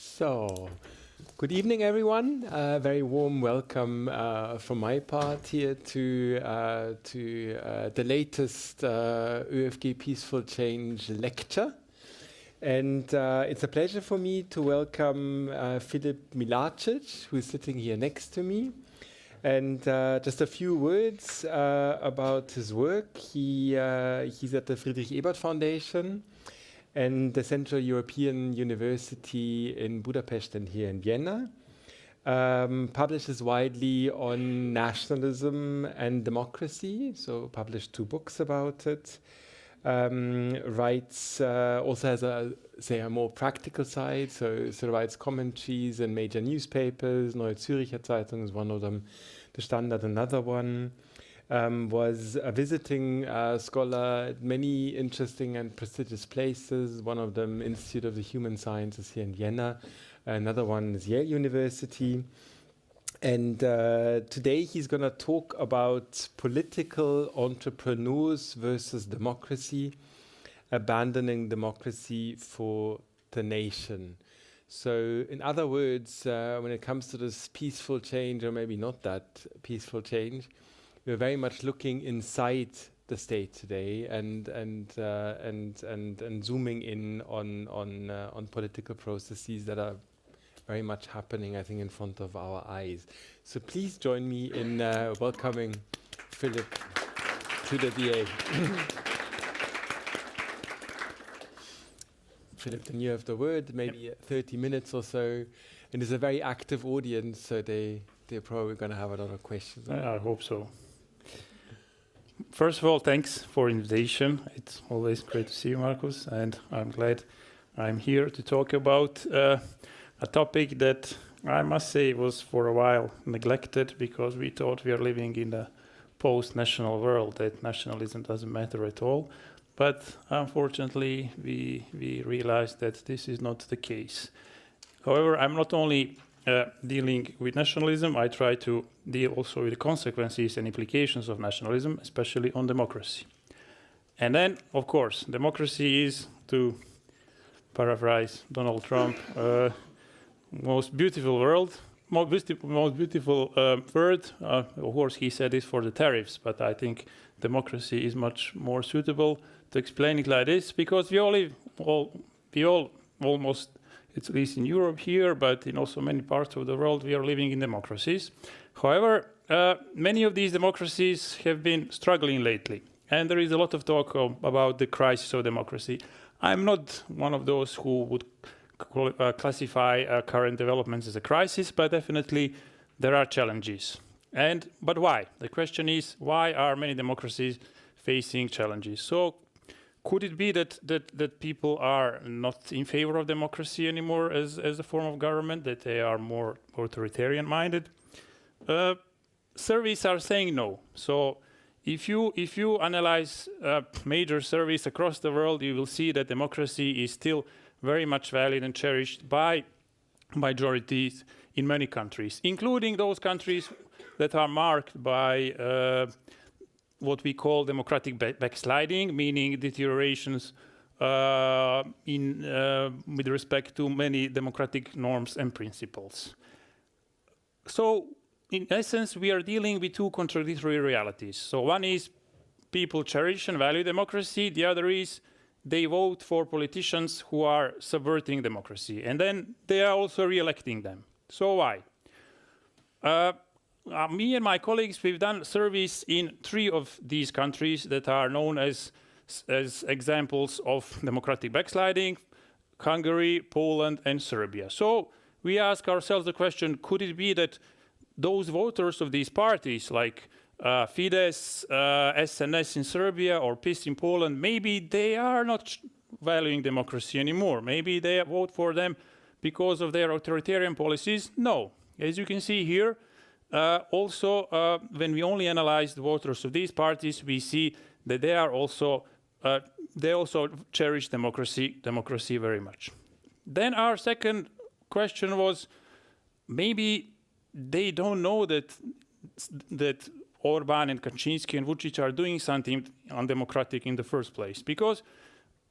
So, good evening, everyone. Very warm welcome from my part here to the latest ÖFG Peaceful Change lecture. And it's a pleasure for me to welcome Filip Milačić, who is sitting here next to me. And just a few words about his work. He's at the Friedrich Ebert Foundation and the Central European University in Budapest and here in Vienna. Publishes widely on nationalism and democracy, so published 2 books about it. Writes, also has a more practical side, so writes commentaries in major newspapers. Neue Zürcher Zeitung is one of them, the Standard another one. Was a visiting scholar at many interesting and prestigious places. One of them, Institute of the Human Sciences here in Vienna. Another one is Yale University. And today he's going to talk about political entrepreneurs versus democracy, abandoning democracy for the nation. So in other words, when it comes to this peaceful change, or maybe not that peaceful change, we're very much looking inside the state today and zooming in on political processes that are very much happening, I think, in front of our eyes. So please join me in welcoming Filip to the DA. Filip, then you have the word, maybe 30 minutes or so. And it's a very active audience, so they're probably going to have a lot of questions. I hope so. First of all, thanks for the invitation. It's always great to see you, Markus, and I'm glad I'm here to talk about a topic that I must say was for a while neglected because we thought we are living in a post-national world, that nationalism doesn't matter at all. But unfortunately, we realized that this is not the case. However, I'm not only dealing with nationalism, I try to deal also with the consequences and implications of nationalism, especially on democracy. And then, of course, democracy is, to paraphrase Donald Trump, most beautiful word. Of course, he said this for the tariffs, but I think democracy is much more suitable to explain it like this, because we all almost, at least in Europe here, but in also many parts of the world, we are living in democracies. However, many of these democracies have been struggling lately, and there is a lot of talk about the crisis of democracy. I'm not one of those who would classify current developments as a crisis, but definitely there are challenges. But why? The question is, why are many democracies facing challenges? So could it be that people are not in favor of democracy anymore as a form of government, that they are more authoritarian-minded? Surveys are saying no. So if you analyze major surveys across the world, you will see that democracy is still very much valued and cherished by majorities in many countries, including those countries that are marked by what we call democratic backsliding, meaning deteriorations with respect to many democratic norms and principles. So, in essence, we are dealing with 2 contradictory realities. So one is people cherish and value democracy. The other is they vote for politicians who are subverting democracy. And then they are also re-electing them. So why? Me and my colleagues, we've done surveys in 3 of these countries that are known as examples of democratic backsliding: Hungary, Poland, and Serbia. So we ask ourselves the question, could it be that those voters of these parties, like Fidesz, SNS in Serbia, or PiS in Poland, maybe they are not valuing democracy anymore? Maybe they vote for them because of their authoritarian policies? No. As you can see here, when we only analyze the voters of these parties, we see that they also cherish democracy very much. Then our second question was, maybe they don't know that Orban and Kaczynski and Vučić are doing something undemocratic in the first place, because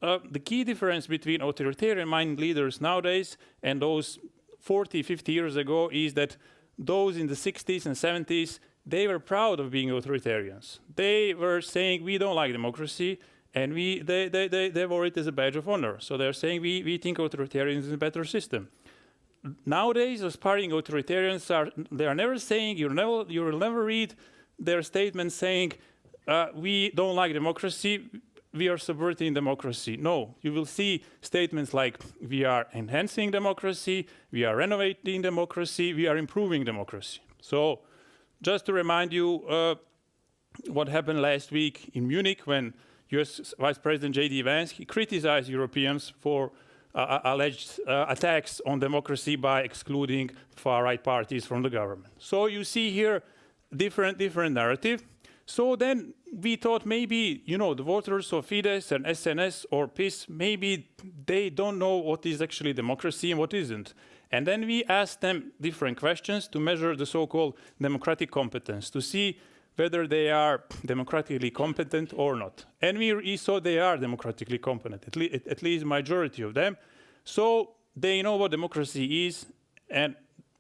the key difference between authoritarian-minded leaders nowadays and those 40, 50 years ago is that those in the 60s and 70s, they were proud of being authoritarians. They were saying, we don't like democracy, and they wore it as a badge of honor. So they're saying, we think authoritarianism is a better system. Nowadays, aspiring authoritarians they are never saying, you will never read their statements saying, we don't like democracy, we are subverting democracy. No, you will see statements like, we are enhancing democracy, we are renovating democracy, we are improving democracy. So just to remind you what happened last week in Munich when US Vice President J.D. Vance, he criticized Europeans for alleged attacks on democracy by excluding far-right parties from the government. So you see here different narrative. So then we thought maybe, you know, the voters of Fidesz and SNS or PIS, maybe they don't know what is actually democracy and what isn't. And then we asked them different questions to measure the so-called democratic competence, to see whether they are democratically competent or not. And we saw they are democratically competent, at least majority of them. So they know what democracy is and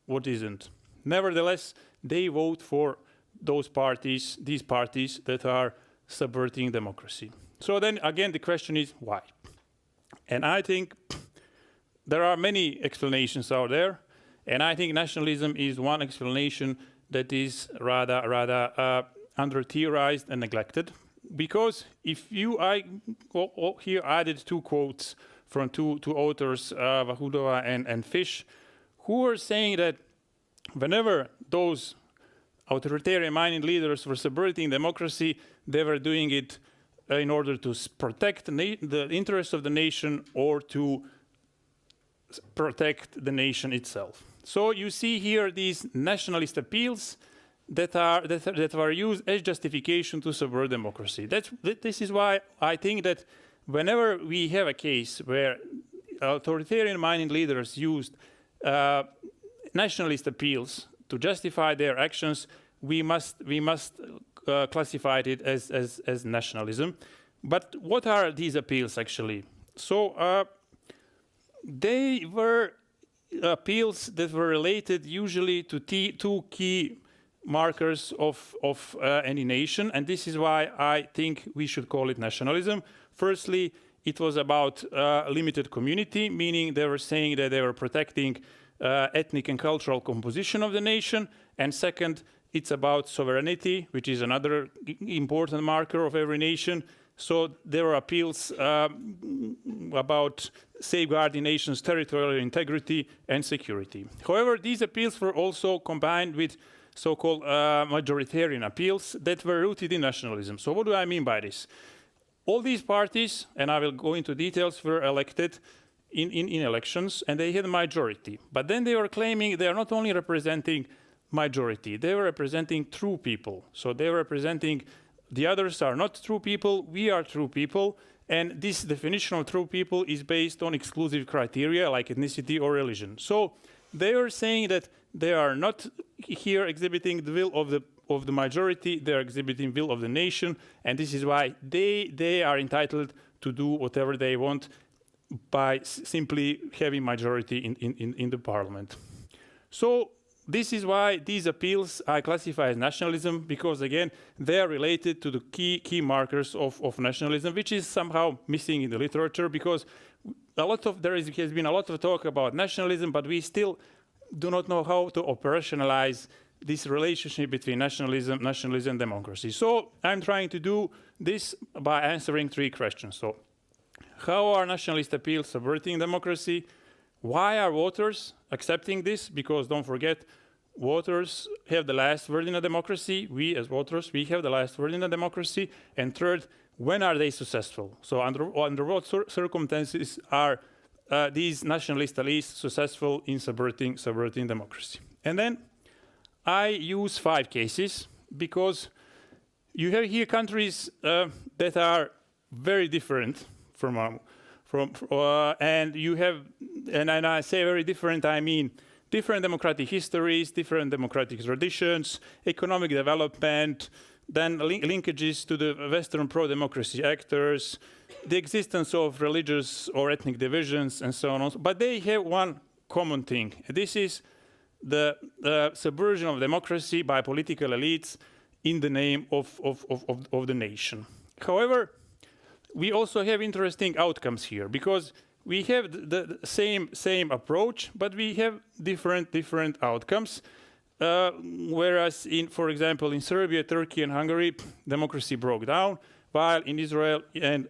what isn't. Nevertheless, they vote for these parties that are subverting democracy. So then again, the question is why? And I think there are many explanations out there. And I think nationalism is one explanation that is rather under-theorized and neglected. Because if I here added two quotes from two authors, Vahudova and Fish, who are saying that whenever those authoritarian-minded leaders were subverting democracy, they were doing it in order to protect the interests of the nation or to protect the nation itself. So you see here these nationalist appeals that are used as justification to subvert democracy. This is why I think that whenever we have a case where authoritarian-minded leaders used nationalist appeals to justify their actions, we must classify it as nationalism. But what are these appeals actually? So they were appeals that were related usually to two key markers of any nation, and this is why I think we should call it nationalism. Firstly, it was about limited community, meaning they were saying that they were protecting ethnic and cultural composition of the nation. And second, it's about sovereignty, which is another important marker of every nation. So there were appeals about safeguarding nation's territorial integrity and security. However, these appeals were also combined with so-called majoritarian appeals that were rooted in nationalism. So what do I mean by this? All these parties, and I will go into details, were elected in elections, and they had a majority. But then they were claiming they are not only representing majority, they were representing true people. So they were representing the others are not true people, we are true people, and this definition of true people is based on exclusive criteria like ethnicity or religion. So they were saying that they are not here exhibiting the will of the majority, they are exhibiting will of the nation, and this is why they are entitled to do whatever they want by simply having majority in the parliament. So this is why these appeals I classify as nationalism, because again, they are related to the key markers of nationalism, which is somehow missing in the literature, because there has been a lot of talk about nationalism, but we still do not know how to operationalize this relationship between nationalism, and democracy. So I'm trying to do this by answering three questions. So how are nationalist appeals subverting democracy? Why are voters accepting this? Because don't forget, voters have the last word in a democracy. We as voters, we have the last word in a democracy. And third, when are they successful? So under what circumstances are these nationalist elites successful in subverting democracy? And then I use 5 cases because you have here countries that are very different and you have, and I say very different, I mean different democratic histories, different democratic traditions, economic development, then linkages to the Western pro-democracy actors, the existence of religious or ethnic divisions, and so on. But they have one common thing. This is the subversion of democracy by political elites in the name of the nation. However, we also have interesting outcomes here, because we have the same approach, but we have different outcomes. Whereas, for example, in Serbia, Turkey, and Hungary, democracy broke down, while in Israel and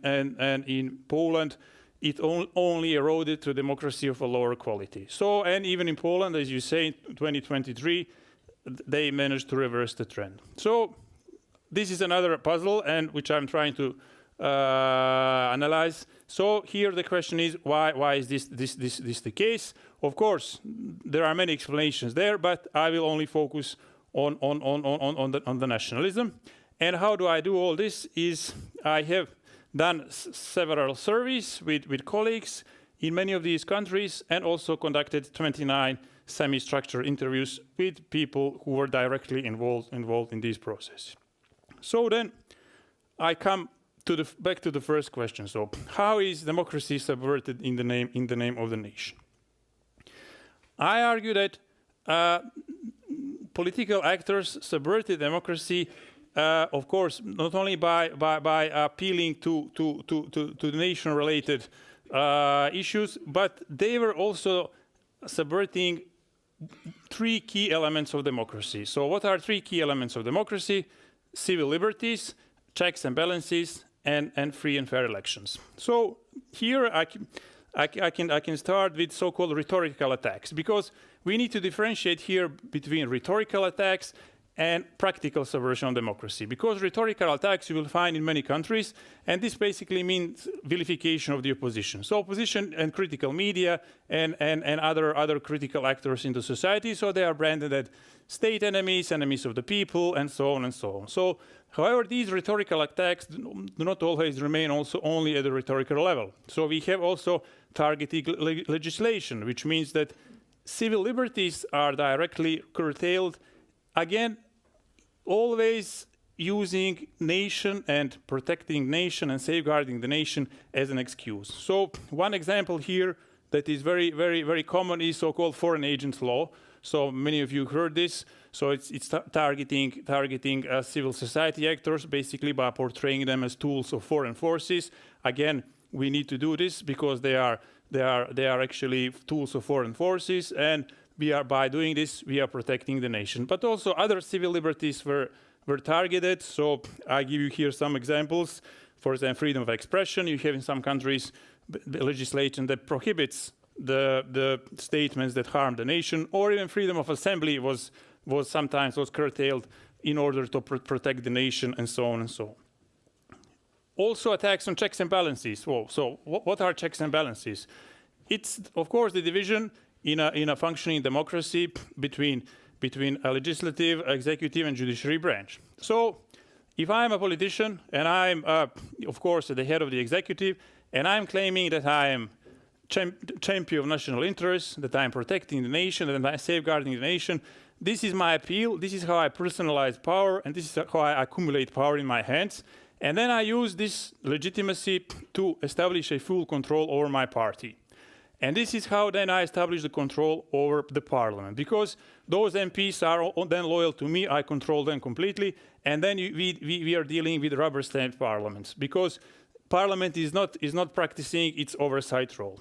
in Poland, it only eroded to democracy of a lower quality. So, and even in Poland, as you say, in 2023, they managed to reverse the trend. So, this is another puzzle, and which I'm trying to analyze. So here the question is, why is this the case? Of course, there are many explanations there, but I will only focus on the nationalism. And how do I do all this? Is I have done several surveys with colleagues in many of these countries, and also conducted 29 semi-structured interviews with people who were directly involved in this process. So then I come back to the first question. So, how is democracy subverted in the name of the nation? I argue that political actors subverted democracy, of course, not only by appealing to the nation-related issues, but they were also subverting three key elements of democracy. So, what are three key elements of democracy? Civil liberties, checks and balances, and free and fair elections. So here I can start with so-called rhetorical attacks, because we need to differentiate here between rhetorical attacks and practical subversion of democracy. Because rhetorical attacks you will find in many countries, and this basically means vilification of the opposition. So opposition and critical media and other critical actors in the society, so they are branded as state enemies, enemies of the people, and so on and so on. So, however, these rhetorical attacks do not always remain also only at the rhetorical level. So we have also targeted legislation, which means that civil liberties are directly curtailed, again, always using nation and protecting nation and safeguarding the nation as an excuse. So one example here that is very common is so-called foreign agent law. So many of you heard this. So it's targeting civil society actors, basically by portraying them as tools of foreign forces. Again, we need to do this because they are actually tools of foreign forces, and by doing this we are protecting the nation. But also other civil liberties were targeted. So I give you here some examples. For example, freedom of expression. You have in some countries legislation that prohibits the statements that harm the nation, or even freedom of assembly was sometimes curtailed in order to protect the nation, and so on and so on. Also attacks on checks and balances. Well, so what are checks and balances? It's of course the division in a functioning democracy between a legislative, executive, and judiciary branch. So if I'm a politician and I'm of course at the head of the executive, and I'm claiming that I am champion of national interests, that I'm protecting the nation, that I'm safeguarding the nation, this is my appeal, this is how I personalize power, and this is how I accumulate power in my hands. And then I use this legitimacy to establish a full control over my party. And this is how then I establish the control over the parliament. Because those MPs are then loyal to me, I control them completely, and then we are dealing with rubber stamp parliaments. Because parliament is not practicing its oversight role.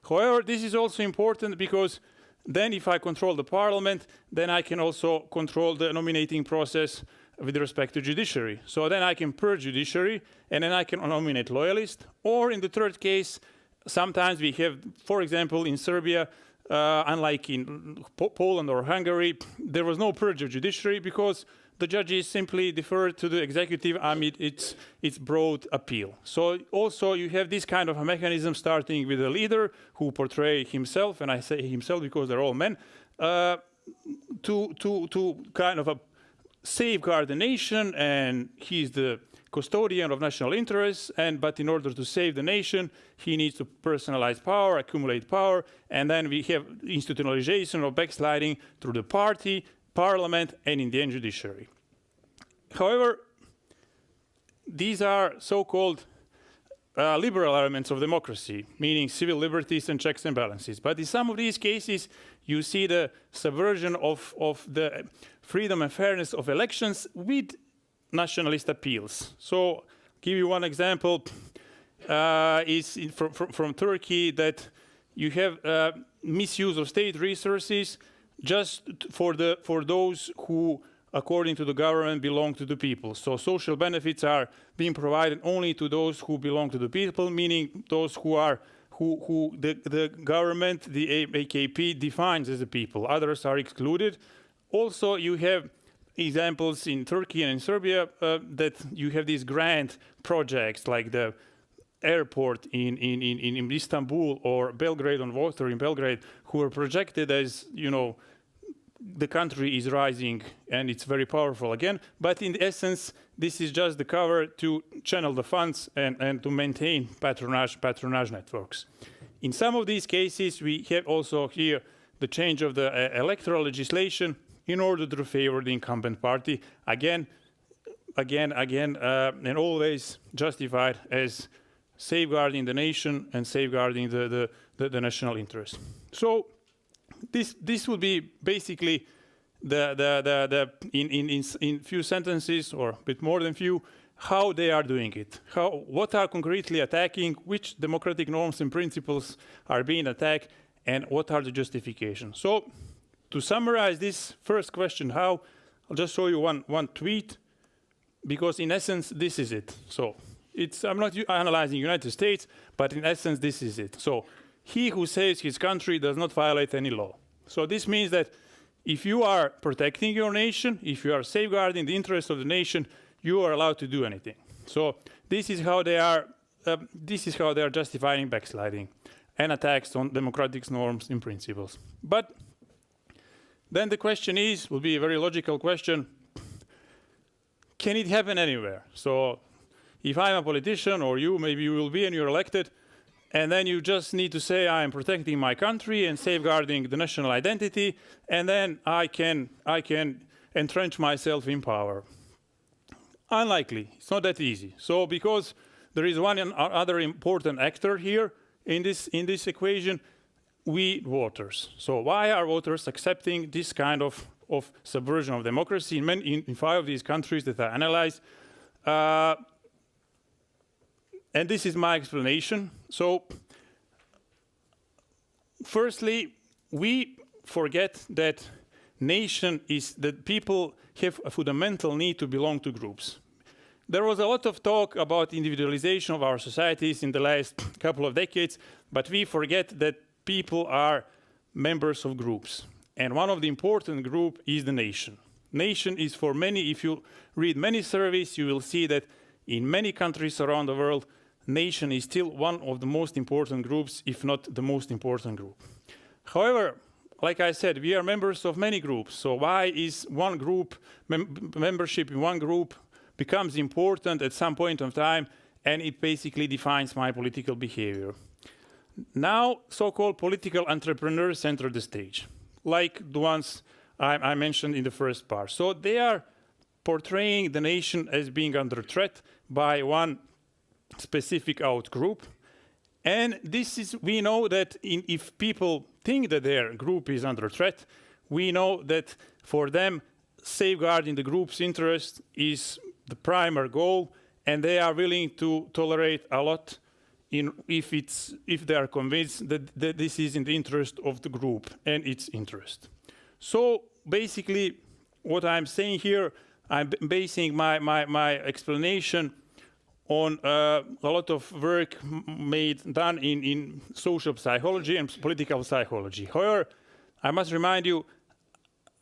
However, this is also important because then if I control the parliament, then I can also control the nominating process with respect to judiciary. So then I can purge judiciary, and then I can nominate loyalists. Or in the third case, sometimes we have, for example, in Serbia, unlike in Poland or Hungary, there was no purge of judiciary because the judges simply deferred to the executive amid its broad appeal. So also you have this kind of a mechanism starting with a leader who portray himself, and I say himself because they're all men, to kind of safeguard the nation, and he's the custodian of national interests, but in order to save the nation, he needs to personalize power, accumulate power, and then we have institutionalization of backsliding through the party, parliament, and in the end judiciary. However, these are so-called liberal elements of democracy, meaning civil liberties and checks and balances. But in some of these cases, you see the subversion of the freedom and fairness of elections with nationalist appeals. So, give you one example, is from Turkey, that you have misuse of state resources just for those who, according to the government, belong to the people. So social benefits are being provided only to those who belong to the people, meaning those who the government, the AKP, defines as the people. Others are excluded. Also, you have examples in Turkey and in Serbia that you have these grand projects like the airport in Istanbul or Belgrade on water in Belgrade, who are projected as, the country is rising and it's very powerful again. But in essence, this is just the cover to channel the funds and to maintain patronage networks. In some of these cases, we have also here the change of the electoral legislation in order to favor the incumbent party, again, and always justified as safeguarding the nation and safeguarding the national interest. So this would be basically in few sentences or a bit more than few, how they are doing it, what are concretely attacking, which democratic norms and principles are being attacked, and what are the justifications. So to summarize this first question, I'll just show you one tweet, because in essence, this is it. So I'm not analyzing United States, but in essence, this is it. So he who saves his country does not violate any law. So this means that if you are protecting your nation, if you are safeguarding the interests of the nation, you are allowed to do anything. So this is how they are justifying backsliding and attacks on democratic norms and principles. But then the question will be a very logical question, can it happen anywhere? So if I'm a politician, or maybe you will be and you're elected, and then you just need to say, I am protecting my country and safeguarding the national identity, and then I can entrench myself in power. Unlikely. It's not that easy. So because there is one other important actor here in this equation, we voters. So why are voters accepting this kind of subversion of democracy in 5 of these countries that I analyzed? And this is my explanation. So firstly, we forget that that people have a fundamental need to belong to groups. There was a lot of talk about individualization of our societies in the last couple of decades, but we forget that people are members of groups. And one of the important groups is the nation. Nation is for many, if you read many surveys, you will see that in many countries around the world, nation is still one of the most important groups, if not the most important group. However, like I said, we are members of many groups. So why is one group, membership in one group becomes important at some point of time, and it basically defines my political behavior? Now, so-called political entrepreneurs enter the stage, like the ones I mentioned in the first part. So they are portraying the nation as being under threat by one specific outgroup. And we know that if people think that their group is under threat, we know that for them, safeguarding the group's interest is the primary goal, and they are willing to tolerate a lot if they are convinced that this is in the interest of the group and its interest. So basically, what I'm saying here, I'm basing my explanation on a lot of work done in social psychology and political psychology. However, I must remind you,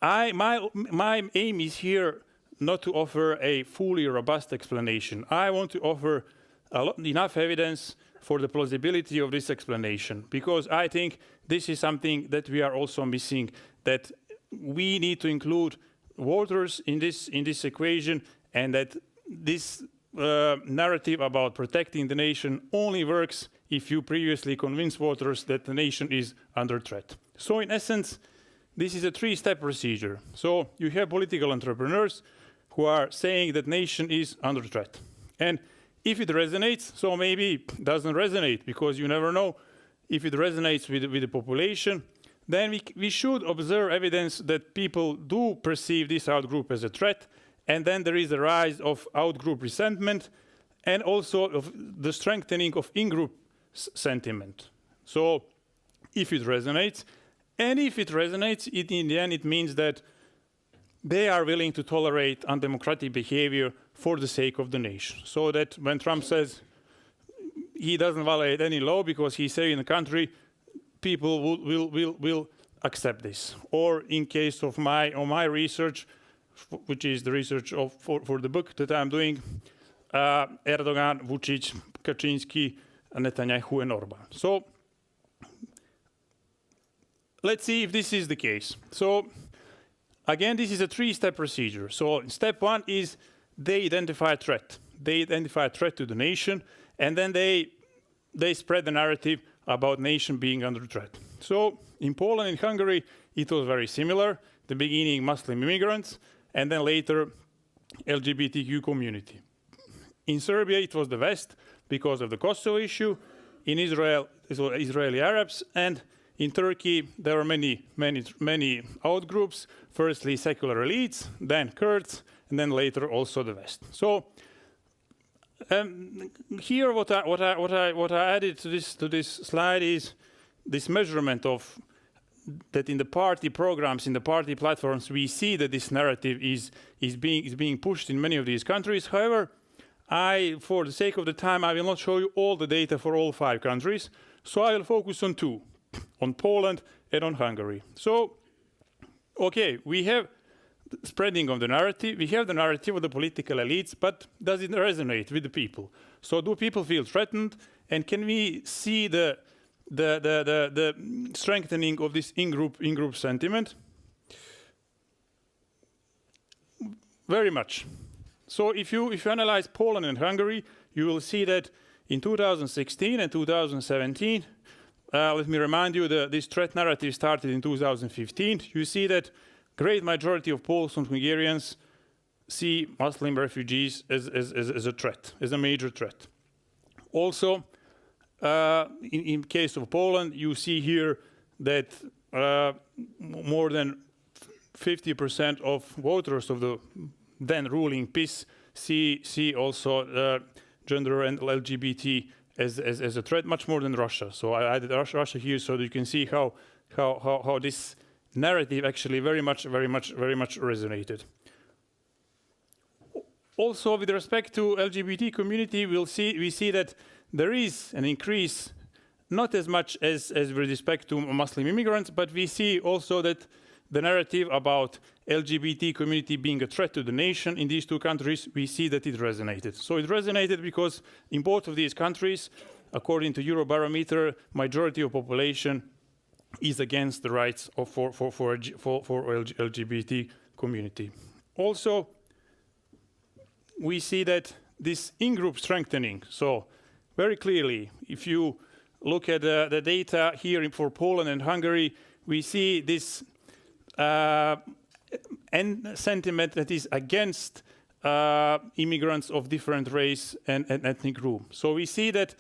my aim is here not to offer a fully robust explanation. I want to offer enough evidence for the plausibility of this explanation, because I think this is something that we are also missing, that we need to include voters in this equation, and that this narrative about protecting the nation only works if you previously convince voters that the nation is under threat. So in essence, this is a 3-step procedure. So you have political entrepreneurs who are saying that nation is under threat. And if it resonates, so maybe it doesn't resonate, because you never know if it resonates with the population, then we should observe evidence that people do perceive this outgroup as a threat, and then there is a rise of outgroup resentment, and also of the strengthening of in-group sentiment. So if it resonates, and if it resonates, in the end it means that they are willing to tolerate undemocratic behavior for the sake of the nation. So that when Trump says he doesn't violate any law because he's saving the country, people will accept this. Or in case of my research, which is the research for the book that I'm doing, Erdogan, Vučić, Kaczynski, Netanyahu, and Orban. So let's see if this is the case. So again, this is a three-step procedure. So step one is they identify a threat. They identify a threat to the nation, and then they spread the narrative about nation being under threat. So in Poland and Hungary, it was very similar. The beginning, Muslim immigrants, and then later, LGBTQ community. In Serbia, it was the West because of the Kosovo issue. In Israel, it was Israeli Arabs, and in Turkey, there were many outgroups. Firstly, secular elites, then Kurds, and then later also the West. So here, what I added to this slide is this measurement of that in the party programs, in the party platforms, we see that this narrative is being pushed in many of these countries. However, for the sake of the time, I will not show you all the data for all 5 countries. So I will focus on 2, on Poland and on Hungary. So, okay, we have spreading of the narrative. We have the narrative of the political elites, but does it resonate with the people? So do people feel threatened? And can we see the strengthening of this in-group sentiment? Very much. So if you analyze Poland and Hungary, you will see that in 2016 and 2017, let me remind you that this threat narrative started in 2015. You see that great majority of Poles and Hungarians see Muslim refugees as a threat, as a major threat. Also, in case of Poland, you see here that more than 50% of voters of the then ruling PiS see also gender and LGBT as a threat, much more than Russia. So I added Russia here so that you can see how this narrative actually very much resonated. Also, with respect to LGBT community, we see that there is an increase, not as much as with respect to Muslim immigrants, but we see also that the narrative about LGBT community being a threat to the nation in these 2 countries, we see that it resonated. So it resonated because in both of these countries, according to Eurobarometer, majority of population is against the rights for LGBT community. Also, we see that this in-group strengthening. So very clearly, if you look at the data here for Poland and Hungary, we see this sentiment that is against immigrants of different race and ethnic group. So we see that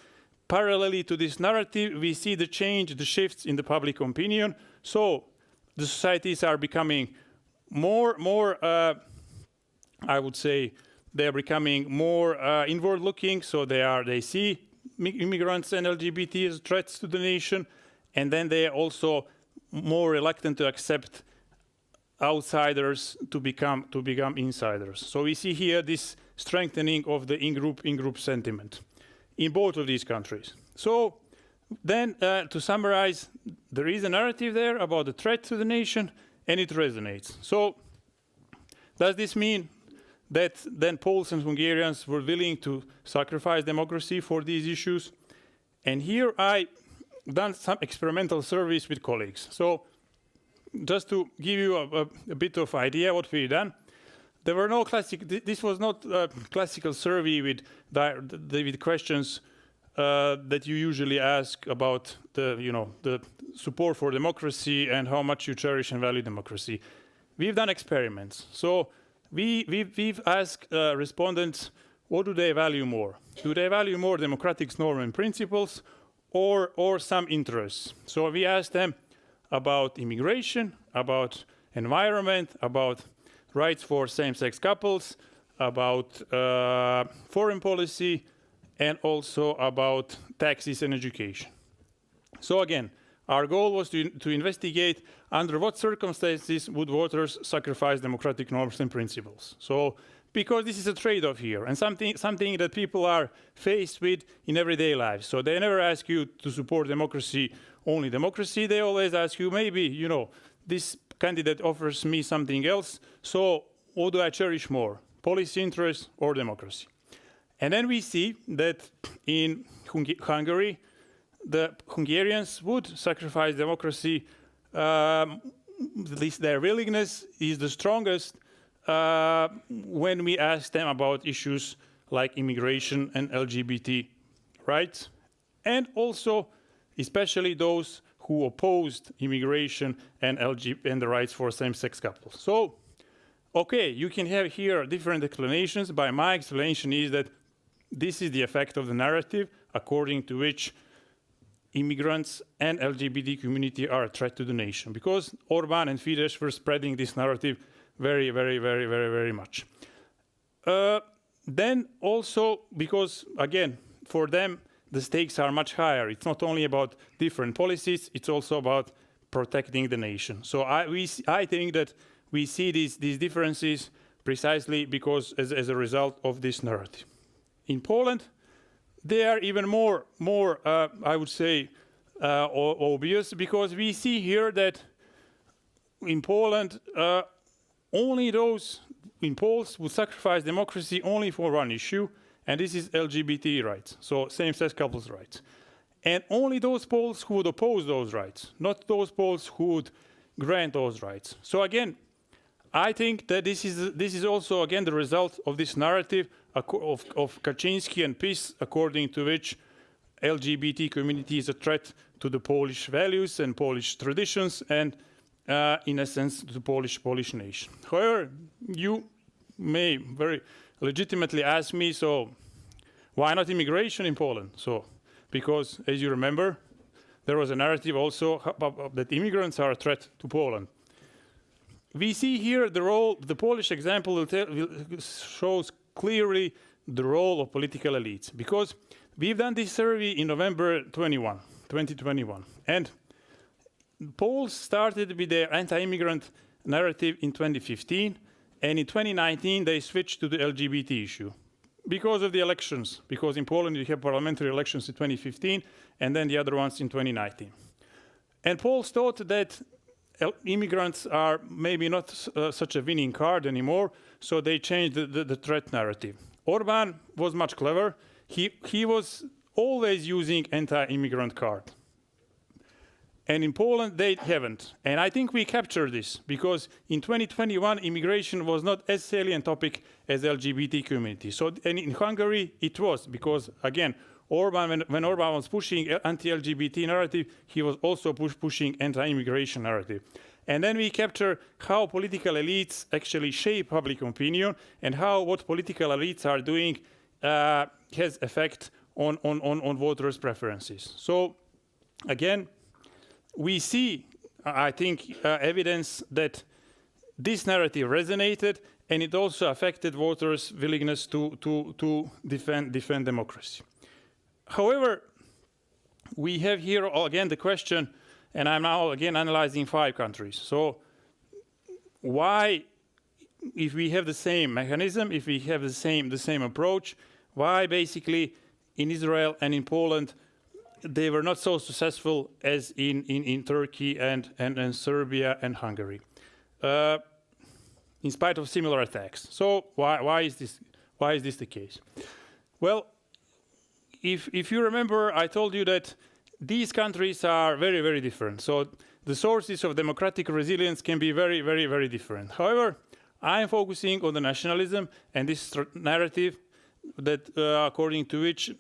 parallelly to this narrative, we see the change, the shifts in the public opinion. So the societies are becoming more I would say, they're becoming more inward-looking. So they see immigrants and LGBT as threats to the nation, and then they are also more reluctant to accept outsiders to become insiders. So we see here this strengthening of the in-group sentiment in both of these countries. So then, to summarize, there is a narrative there about the threat to the nation, and it resonates. So does this mean that then Poles and Hungarians were willing to sacrifice democracy for these issues? And here I done some experimental surveys with colleagues. So just to give you a bit of idea what we've done, there were no this was not a classical survey with questions that you usually ask about the support for democracy and how much you cherish and value democracy. We've done experiments. So we've asked respondents what do they value more? Do they value more democratic norms and principles or some interests? So we asked them about immigration, about environment, about rights for same-sex couples, about foreign policy, and also about taxes and education. So again, our goal was to investigate under what circumstances would voters sacrifice democratic norms and principles. So, because this is a trade-off here, and something that people are faced with in everyday life. So they never ask you to support democracy, only democracy. They always ask you, maybe, you know, this candidate offers me something else, so what do I cherish more, policy interest or democracy? And then we see that in Hungary, the Hungarians would sacrifice democracy, at least their willingness is the strongest when we ask them about issues like immigration and LGBT rights, and also especially those who opposed immigration and the rights for same-sex couples. So, okay, you can have here different explanations, but my explanation is that this is the effect of the narrative according to which immigrants and LGBT community are a threat to the nation, because Orban and Fidesz were spreading this narrative very, very, very, very, very much. Then also because, again, for them, the stakes are much higher. It's not only about different policies, it's also about protecting the nation. So I think that we see these differences precisely because as a result of this narrative. In Poland, they are even more I would say, obvious, because we see here that in Poland, only those in Poles would sacrifice democracy only for one issue, and this is LGBT rights, so same-sex couples rights. And only those Poles who would oppose those rights, not those Poles who would grant those rights. So again, I think that this is also, again, the result of this narrative of Kaczynski and PiS, according to which LGBT community is a threat to the Polish values and Polish traditions and, in a sense, to the Polish nation. However, you may very legitimately ask me, so why not immigration in Poland? So, because, as you remember, there was a narrative also that immigrants are a threat to Poland. We see here the role, the Polish example shows clearly the role of political elites, because we've done this survey in November 2021, and Poles started with their anti-immigrant narrative in 2015, and in 2019 they switched to the LGBT issue because of the elections, because in Poland you have parliamentary elections in 2015 and then the other ones in 2019. And Poles thought that immigrants are maybe not such a winning card anymore, so they changed the threat narrative. Orban was much clever. He was always using anti-immigrant card. And in Poland, they haven't. And I think we captured this, because in 2021, immigration was not as salient topic as LGBT community. So, and in Hungary, it was, because, again, Orban, when Orban was pushing anti-LGBT narrative, he was also pushing anti-immigration narrative. And then we capture how political elites actually shape public opinion, and how what political elites are doing has effect on voters' preferences. So, again, we see, I think, evidence that this narrative resonated, and it also affected voters' willingness to defend democracy. However, we have here again the question, and I'm now again analyzing 5 countries. So why, if we have the same mechanism, if we have the same approach, why basically in Israel and in Poland they were not so successful as in Turkey and Serbia and Hungary, in spite of similar attacks? So why is this the case? Well, if you remember, I told you that these countries are very, very different. So the sources of democratic resilience can be very, very, very different. However, I am focusing on the nationalism and this narrative that according to which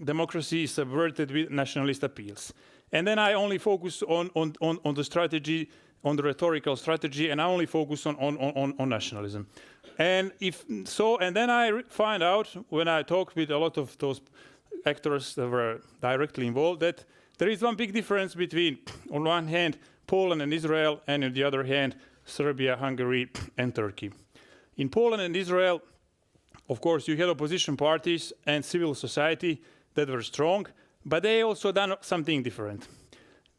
democracy is subverted with nationalist appeals. And then I only focus on the strategy on the rhetorical strategy, and I only focus on nationalism. And then I find out when I talk with a lot of those actors that were directly involved that there is one big difference between, on one hand, Poland and Israel, and on the other hand, Serbia, Hungary, and Turkey. In Poland and Israel, of course, you had opposition parties and civil society that were strong, but they also done something different.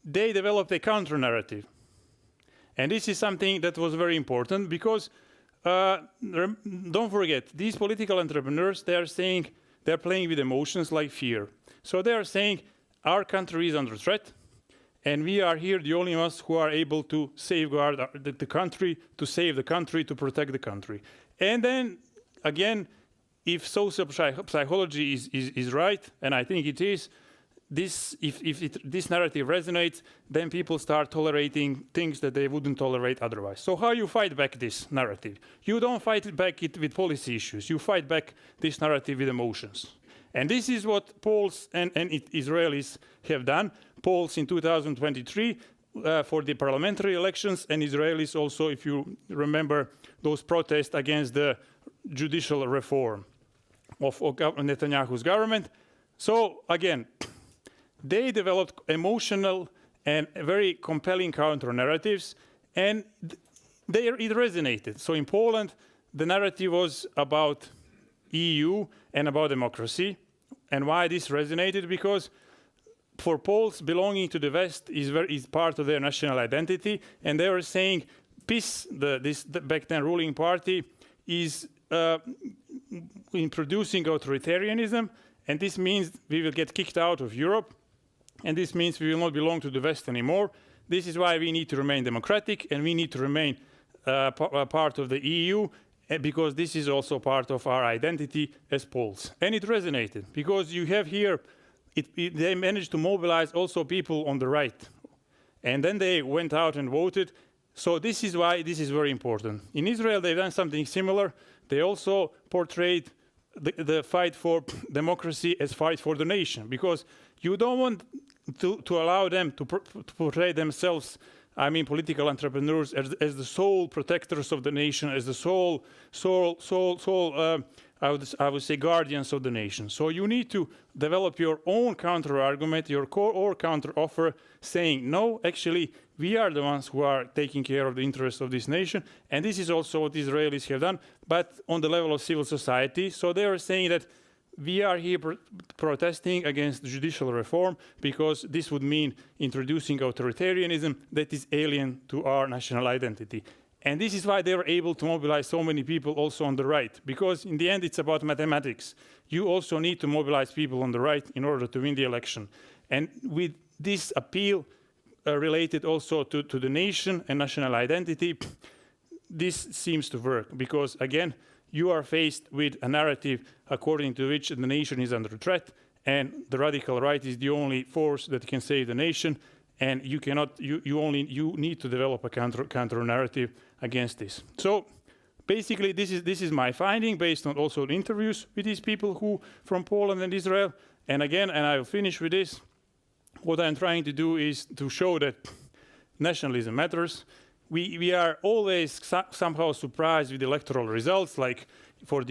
They developed a counter-narrative. And this is something that was very important because, don't forget, these political entrepreneurs, they are saying, they're playing with emotions like fear. So they are saying, our country is under threat, and we are here the only ones who are able to safeguard the country, to save the country, to protect the country. And then, again, if social psychology is right, and I think it is, if this narrative resonates, then people start tolerating things that they wouldn't tolerate otherwise. So how you fight back this narrative? You don't fight it back with policy issues. You fight back this narrative with emotions. And this is what Poles and Israelis have done. Poles in 2023 for the parliamentary elections, and Israelis also, if you remember, those protests against the judicial reform of Netanyahu's government. So again, they developed emotional and very compelling counter-narratives, and it resonated. So in Poland, the narrative was about EU and about democracy. And why this resonated? Because for Poles, belonging to the West is part of their national identity, and they were saying PiS, this back then ruling party, is introducing authoritarianism, and this means we will get kicked out of Europe, and this means we will not belong to the West anymore. This is why we need to remain democratic, and we need to remain part of the EU, because this is also part of our identity as Poles. And it resonated, because you have here, they managed to mobilize also people on the right. And then they went out and voted. So this is why this is very important. In Israel, they've done something similar. They also portrayed the fight for democracy as fight for the nation, because you don't want to allow them to portray themselves, I mean, political entrepreneurs as the sole protectors of the nation, as the sole I would say, guardians of the nation. So you need to develop your own counter-argument, your counter-offer, saying, no, actually, we are the ones who are taking care of the interests of this nation. And this is also what the Israelis have done, but on the level of civil society. So they are saying that we are here protesting against judicial reform because this would mean introducing authoritarianism that is alien to our national identity. And this is why they were able to mobilize so many people also on the right, because in the end it's about mathematics. You also need to mobilize people on the right in order to win the election. And with this appeal related also to the nation and national identity, this seems to work, because again, you are faced with a narrative according to which the nation is under threat, and the radical right is the only force that can save the nation, and you cannot. You need to develop a counter narrative against this. So basically, this is my finding based on also interviews with these people who from Poland and Israel. And again, and I will finish with this. What I'm trying to do is to show that nationalism matters. We are always somehow surprised with electoral results, like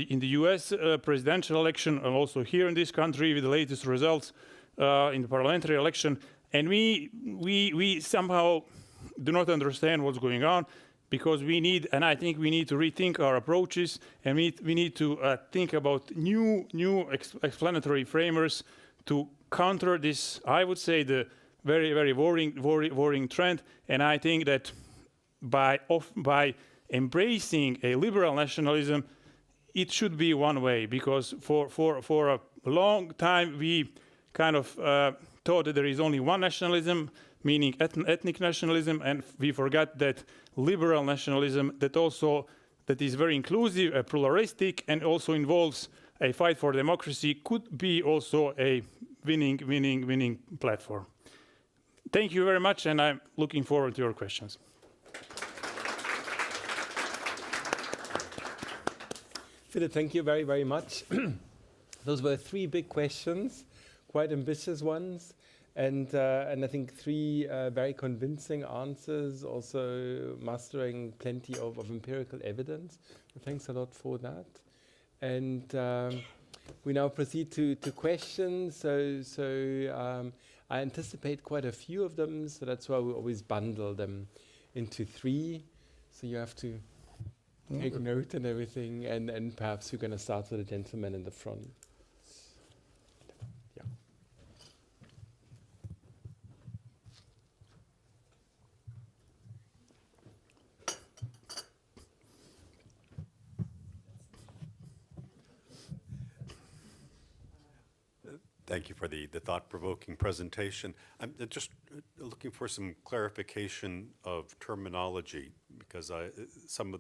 in the US presidential election, and also here in this country with the latest results in the parliamentary election. And we somehow do not understand what's going on, because we need, and I think we need to rethink our approaches, and we need to think about new explanatory framers to counter this, I would say, the very, very worrying trend. And I think that by embracing a liberal nationalism, it should be one way, because for a long time we kind of thought that there is only one nationalism, meaning ethnic nationalism, and we forgot that liberal nationalism that is very inclusive, pluralistic, and also involves a fight for democracy could be also a winning platform. Thank you very much, and I'm looking forward to your questions. Filip, thank you very, very much. Those were three big questions, quite ambitious ones. And I think 3 very convincing answers, also mastering plenty of empirical evidence. Thanks a lot for that. And we now proceed to questions. So I anticipate quite a few of them, so that's why we always bundle them into 3. So you have to take note and everything, and perhaps we're going to start with the gentleman in the front. Yeah. Thank you for the thought-provoking presentation. I'm just looking for some clarification of terminology, because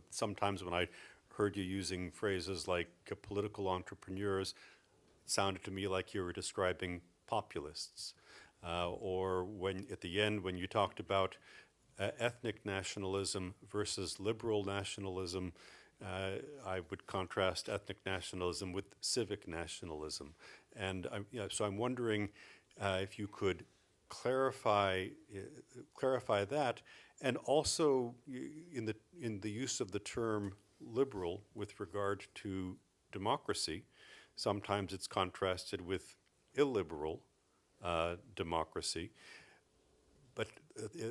sometimes when I heard you using phrases like political entrepreneurs, it sounded to me like you were describing populists. Or when at the end, when you talked about ethnic nationalism versus liberal nationalism, I would contrast ethnic nationalism with civic nationalism. And so I'm wondering if you could clarify that, and also in the use of the term liberal with regard to democracy. Sometimes it's contrasted with illiberal democracy, but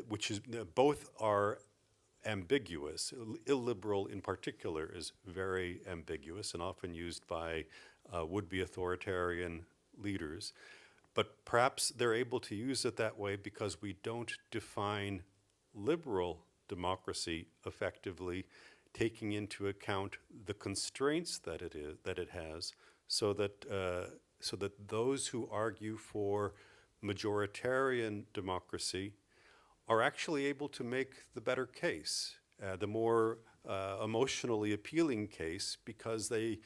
which is both are ambiguous. Illiberal in particular is very ambiguous and often used by would-be authoritarian leaders. But perhaps they're able to use it that way because we don't define liberal democracy effectively, taking into account the constraints that it has, so that those who argue for majoritarian democracy are actually able to make the better case, the more emotionally appealing case, because they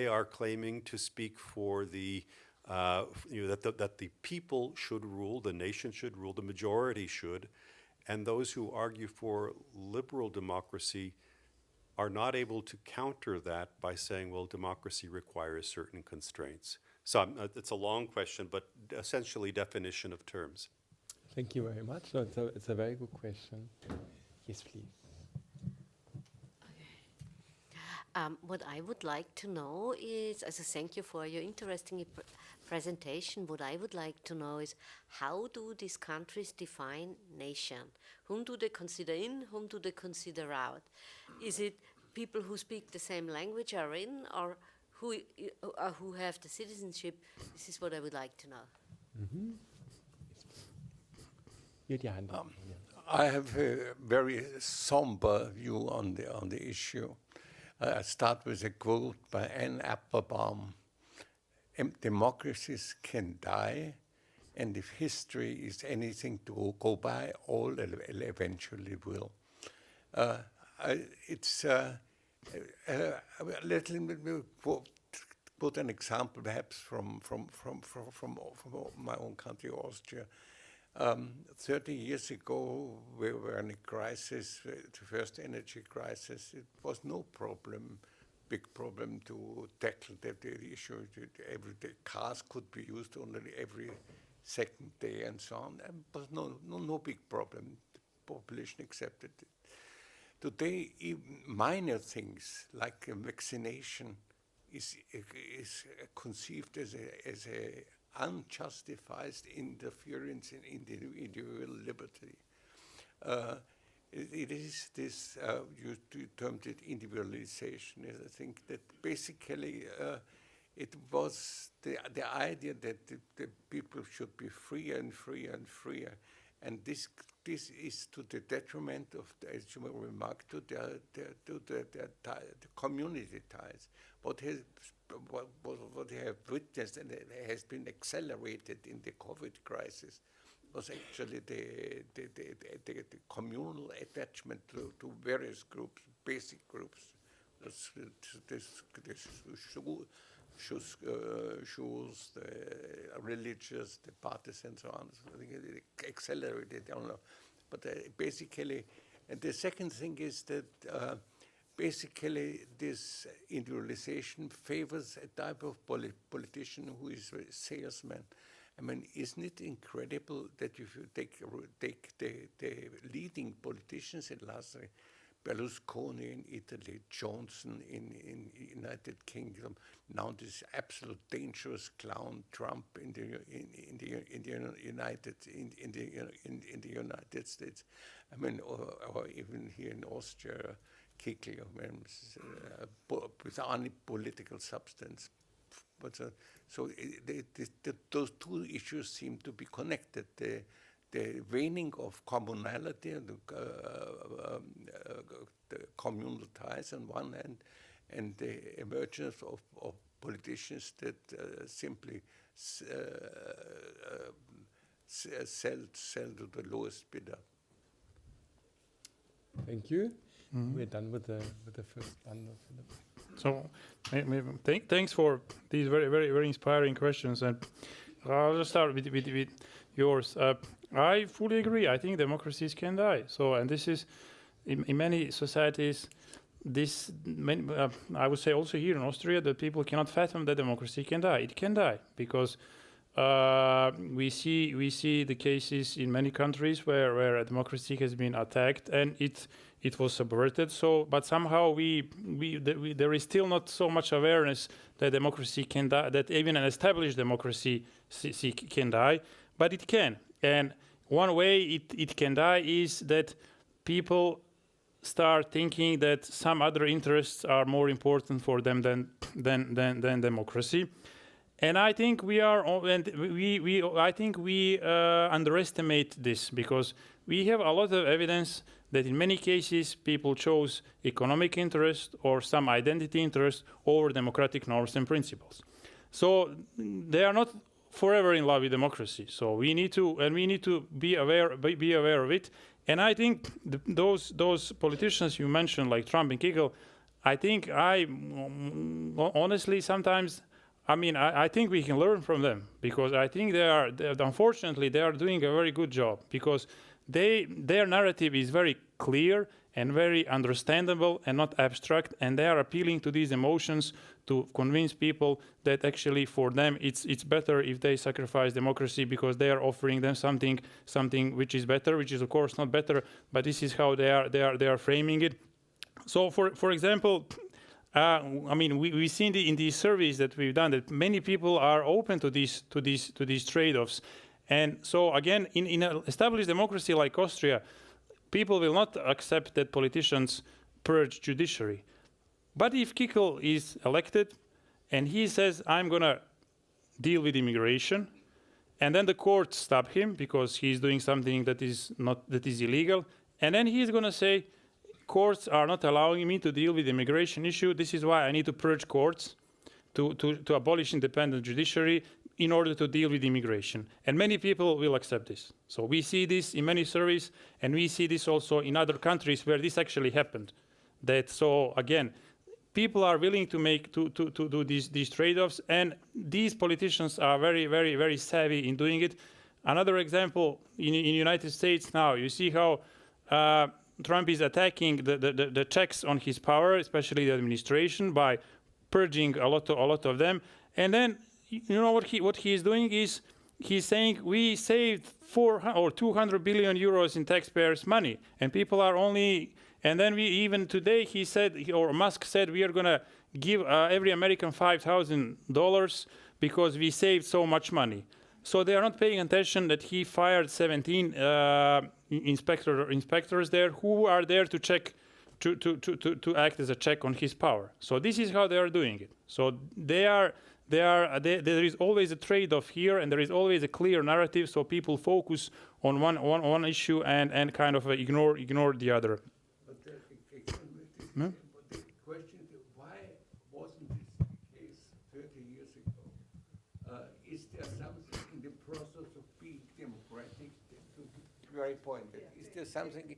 are claiming to speak for the that the people should rule, the nation should rule, the majority should, and those who argue for liberal democracy are not able to counter that by saying, well, democracy requires certain constraints. So it's a long question, but essentially definition of terms. Thank you very much. No, it's a very good question. Yes, please. What I would like to know is, thank you for your interesting presentation. What I would like to know is, how do these countries define nation? Whom do they consider in? Whom do they consider out? Is it people who speak the same language are in, or who have the citizenship? This is what I would like to know. Mm-hmm. I have a very somber view on the issue. I start with a quote by Anne Applebaum: "Democracies can die, and if history is anything to go by, all eventually will." Let me put an example, perhaps from my own country, Austria. 30 years ago, we were in a crisis, the first energy crisis. It was no big problem to tackle the issue. Every day, cars could be used only every second day and so on. And it was no big problem. The population accepted it. Today, even minor things like vaccination is conceived as a unjustified interference in individual liberty. It is this, you termed it individualization. I think that basically it was the idea that the people should be freer and freer and freer. And this is to the detriment of, as you remarked, to the community ties. What they have witnessed, and it has been accelerated in the COVID crisis, was actually the communal attachment to various groups, basic groups. Shoes, the religious, the parties, and so on. So I think it accelerated. I don't know. But basically, and the second thing is that basically this individualization favors a type of politician who is a salesman. I mean, isn't it incredible that if you take the leading politicians in last year, Berlusconi in Italy, Johnson in United Kingdom, now this absolute dangerous clown Trump in the United States. I mean, or even here in Austria, Kickl, I mean, with any political substance. But so those two issues seem to be connected. The waning of communality and the communal ties on one hand, and the emergence of politicians that simply sell to the lowest bidder. Thank you. We're done with the first bundle. So, thanks for these very inspiring questions, and I'll just start with yours. I fully agree. I think democracies can die. So, and this is in many societies. I would say also here in Austria that people cannot fathom that democracy can die. It can die because we see the cases in many countries where a democracy has been attacked and it was subverted. So, but somehow there is still not so much awareness that democracy can die, that even an established democracy can die, but it can. And one way it can die is that people start thinking that some other interests are more important for them than democracy. And I think we underestimate this because we have a lot of evidence that in many cases people chose economic interest or some identity interest over democratic norms and principles. So they are not forever in love with democracy. So we need to be aware of it. And I think those politicians you mentioned, like Trump and Kickl, I think honestly sometimes. I mean, I think we can learn from them because I think unfortunately, they are doing a very good job because their narrative is very clear and very understandable and not abstract, and they are appealing to these emotions to convince people that actually for them it's better if they sacrifice democracy because they are offering them something which is better, which is of course not better, but this is how they are framing it. So for example. I mean, we've seen in these surveys that we've done that many people are open to these trade-offs, and so again, in an established democracy like Austria, people will not accept that politicians purge judiciary. But if Kickl is elected and he says, "I'm gonna deal with immigration," and then the courts stop him because he's doing something that is illegal, and then he's gonna say, "Courts are not allowing me to deal with the immigration issue. This is why I need to purge courts to abolish independent judiciary in order to deal with immigration." And many people will accept this. So we see this in many surveys, and we see this also in other countries where this actually happened. So again, people are willing to do these trade-offs, and these politicians are very savvy in doing it. Another example in the United States now, you see how Trump is attacking the checks on his power, especially the administration, by purging a lot of them. And then, you know what he is doing is he's saying we saved 400 or 200 billion euros in taxpayers' money, and people are only. And then even today he said, or Musk said, we are gonna give every American $5,000 because we saved so much money. So they are not paying attention that he fired 17 inspectors there who are there to check, to act as a check on his power. So this is how they are doing it. So there is always a trade-off here, and there is always a clear narrative. So people focus on one issue and kind of ignore the other. But the question is, why wasn't this case 30 years ago? Is there something in the process of being democratic? Very pointed. Is there something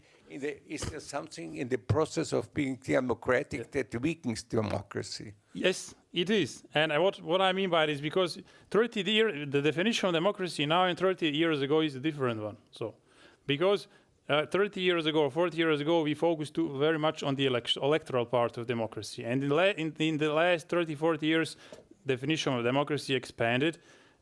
in the process of being democratic that weakens democracy? Yes, it is. And what I mean by it is because the definition of democracy now and 30 years ago is a different one. So, because 30 years ago, 40 years ago, we focused very much on the electoral part of democracy. And in the last 30, 40 years, definition of democracy expanded.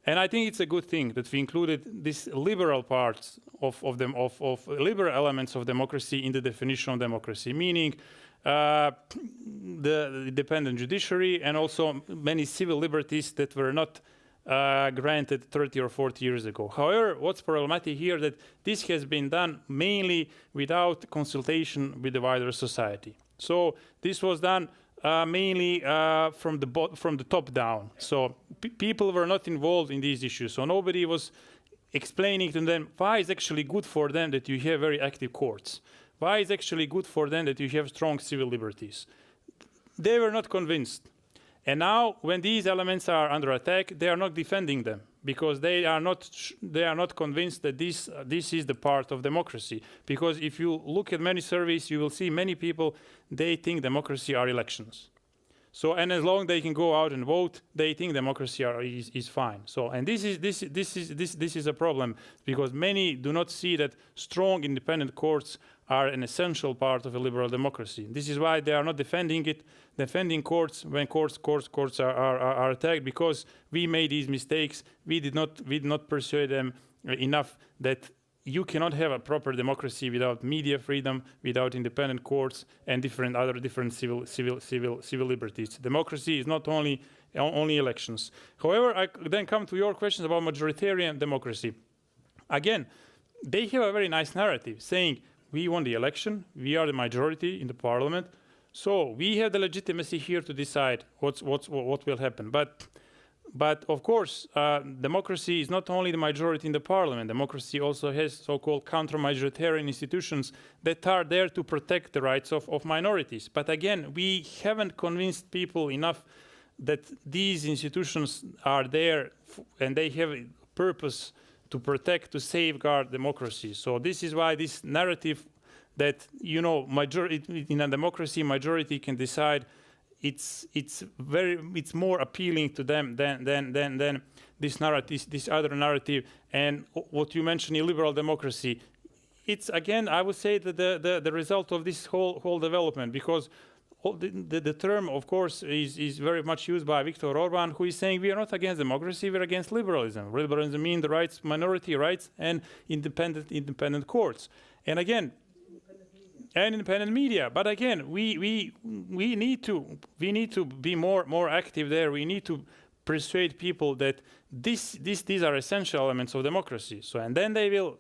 And I think it's a good thing that we included these liberal parts of liberal elements of democracy in the definition of democracy, meaning the independent judiciary and also many civil liberties that were not granted 30 or 40 years ago. However, what's problematic here that this has been done mainly without consultation with the wider society. So this was done mainly from the top down. So people were not involved in these issues. So nobody was explaining to them why it's actually good for them that you have very active courts. Why it's actually good for them that you have strong civil liberties. They were not convinced. And now, when these elements are under attack, they are not defending them because they are not convinced that this is the part of democracy. Because if you look at many surveys, you will see many people, they think democracy are elections. So, and as long as they can go out and vote, they think democracy is fine. So, and this is a problem because many do not see that strong independent courts are an essential part of a liberal democracy. This is why they are not defending it, defending courts when courts are attacked because we made these mistakes. We did not persuade them enough that you cannot have a proper democracy without media freedom, without independent courts, and different civil liberties. Democracy is not only elections. However, I then come to your questions about majoritarian democracy. Again, they have a very nice narrative saying we won the election, we are the majority in the parliament, so we have the legitimacy here to decide what will happen. But of course, democracy is not only the majority in the parliament. Democracy also has so-called counter-majoritarian institutions that are there to protect the rights of minorities. But again, we haven't convinced people enough that these institutions are there and they have a purpose to protect, to safeguard democracy. So this is why this narrative that, you know, in a democracy, majority can decide, it's more appealing to them than this narrative, this other narrative. And what you mentioned, illiberal democracy, it's again, I would say that the result of this whole development, because the term, of course, is very much used by Viktor Orban, who is saying we are not against democracy, we are against liberalism. Liberalism means the rights, minority rights, and independent courts. And again, and independent media. But again, we need to be more active there. We need to persuade people that these are essential elements of democracy. So, and then they will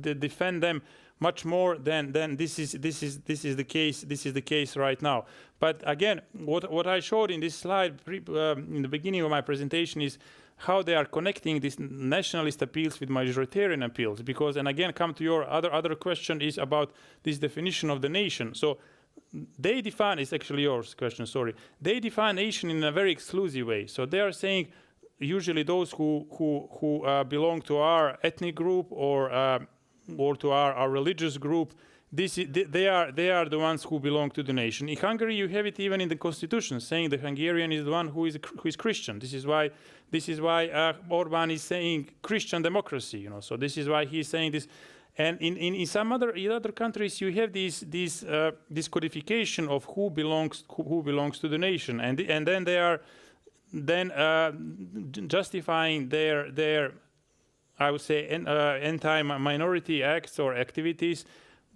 defend them much more than this is the case right now. But again, what I showed in this slide in the beginning of my presentation is how they are connecting these nationalist appeals with majoritarian appeals. Because, and again, come to your other question is about this definition of the nation. So they define, it's actually your question, sorry. They define nation in a very exclusive way. So they are saying usually those who belong to our ethnic group or to our religious group, they are the ones who belong to the nation. In Hungary, you have it even in the constitution, saying the Hungarian is the one who is Christian. This is why Orban is saying Christian democracy. You know, so this is why he is saying this. And in some other countries, you have this codification of who belongs to the nation, and then they are justifying their I would say anti-minority acts or activities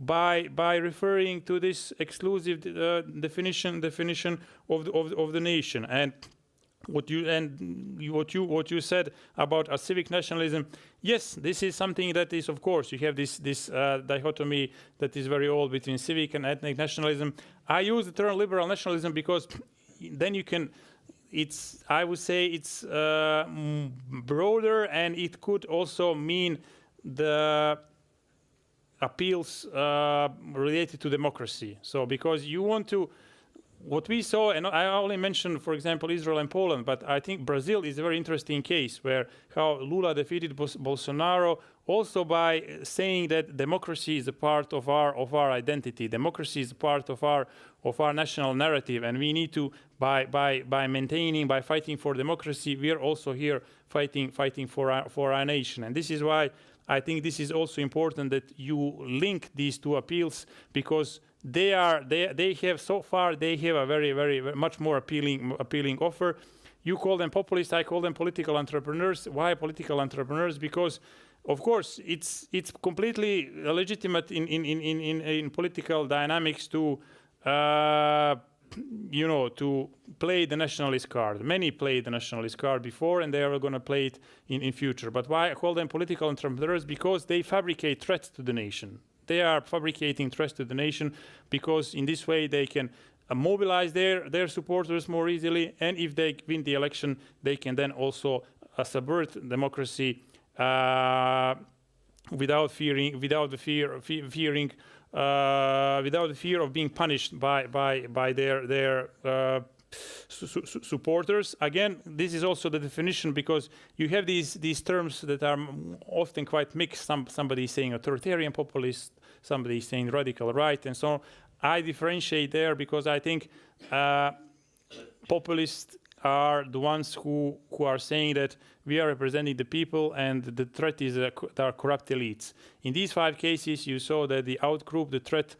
by referring to this exclusive definition of the nation. And what you said about a civic nationalism, yes, this is something that is, of course, you have this dichotomy that is very old between civic and ethnic nationalism. I use the term liberal nationalism because then you can. I would say it's broader, and it could also mean the appeals related to democracy. So because you want to, what we saw, and I only mentioned, for example, Israel and Poland, but I think Brazil is a very interesting case where how Lula defeated Bolsonaro also by saying that democracy is a part of our identity. Democracy is a part of our national narrative, and we need to by fighting for democracy, we are also here fighting for our nation. And this is why I think this is also important that you link these two appeals, because they have so far a very much more appealing offer. you call them populists, I call them political entrepreneurs. Why political entrepreneurs? Because, of course, it's completely legitimate in political dynamics to to play the nationalist card. Many played the nationalist card before, and they are going to play it in future. But why I call them political entrepreneurs? Because they fabricate threats to the nation. They are fabricating threats to the nation because in this way they can mobilize their supporters more easily, and if they win the election, they can then also subvert democracy without the fear of being punished by their supporters. Again, this is also the definition, because you have these terms that are often quite mixed. Somebody is saying authoritarian populist, somebody is saying radical right, and so on. I differentiate there because I think populists are the ones who are saying that we are representing the people and the threat is are corrupt elites. In these 5 cases, you saw that the outgroup, the threat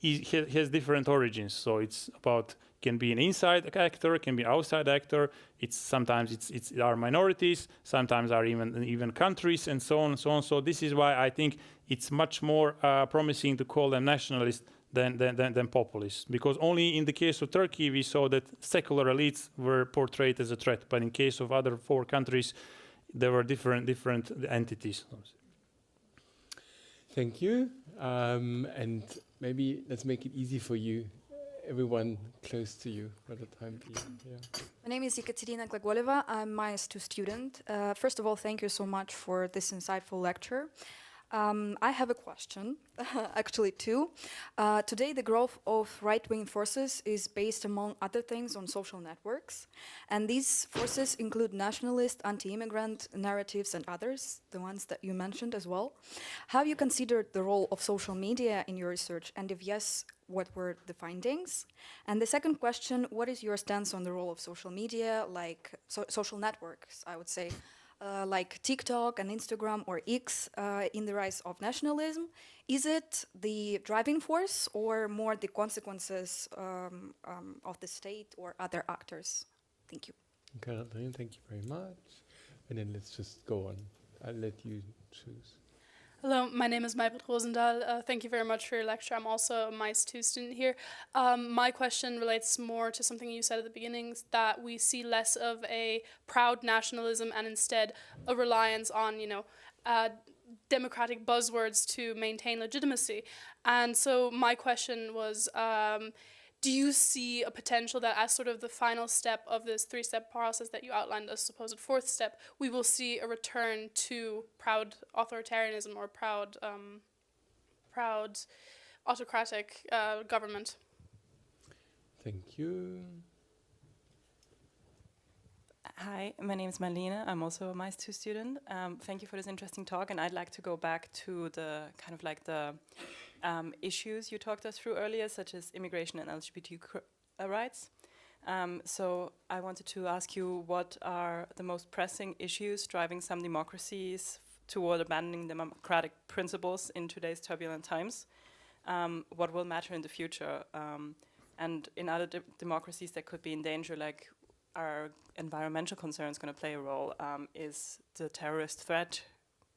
has different origins. So it's about, can be an inside actor, can be outside actor. Sometimes it's our minorities, sometimes are even countries, and so on and so on. So this is why I think it's much more promising to call them nationalists than populists, because only in the case of Turkey we saw that secular elites were portrayed as a threat, but in case of other 4 countries there were different entities. Thank you, and maybe let's make it easy for you, everyone close to you for the time being. Yeah. My name is Ekaterina Glagoleva. I'm a MIS2 student. First of all, thank you so much for this insightful lecture. I have a question, actually 2. Today the growth of right-wing forces is based, among other things, on social networks. And these forces include nationalist, anti-immigrant narratives and others, the ones that you mentioned as well. Have you considered the role of social media in your research? And if yes, what were the findings? And the second question, what is your stance on the role of social media, like social networks, I would say, like TikTok and Instagram or X in the rise of nationalism? Is it the driving force or more the consequences of the state or other actors? Thank you. Caroline, thank you very much. And then let's just go on. I'll let you choose. Hello, my name is Maybrit Rosendahl. Thank you very much for your lecture. I'm also a MIS2 student here. My question relates more to something you said at the beginning, that we see less of a proud nationalism and instead a reliance on, democratic buzzwords to maintain legitimacy. And so my question was, do you see a potential that as sort of the final step of this 3-step process that you outlined as supposed 4th step, we will see a return to proud authoritarianism or proud autocratic government? Thank you. Hi, my name is Marlene. I'm also a MIS2 student. Thank you for this interesting talk, and I'd like to go back to the kind of like the issues you talked us through earlier, such as immigration and LGBT rights. So I wanted to ask you, what are the most pressing issues driving some democracies toward abandoning democratic principles in today's turbulent times? What will matter in the future? And in other democracies that could be in danger, like, are environmental concerns going to play a role? Is the terrorist threat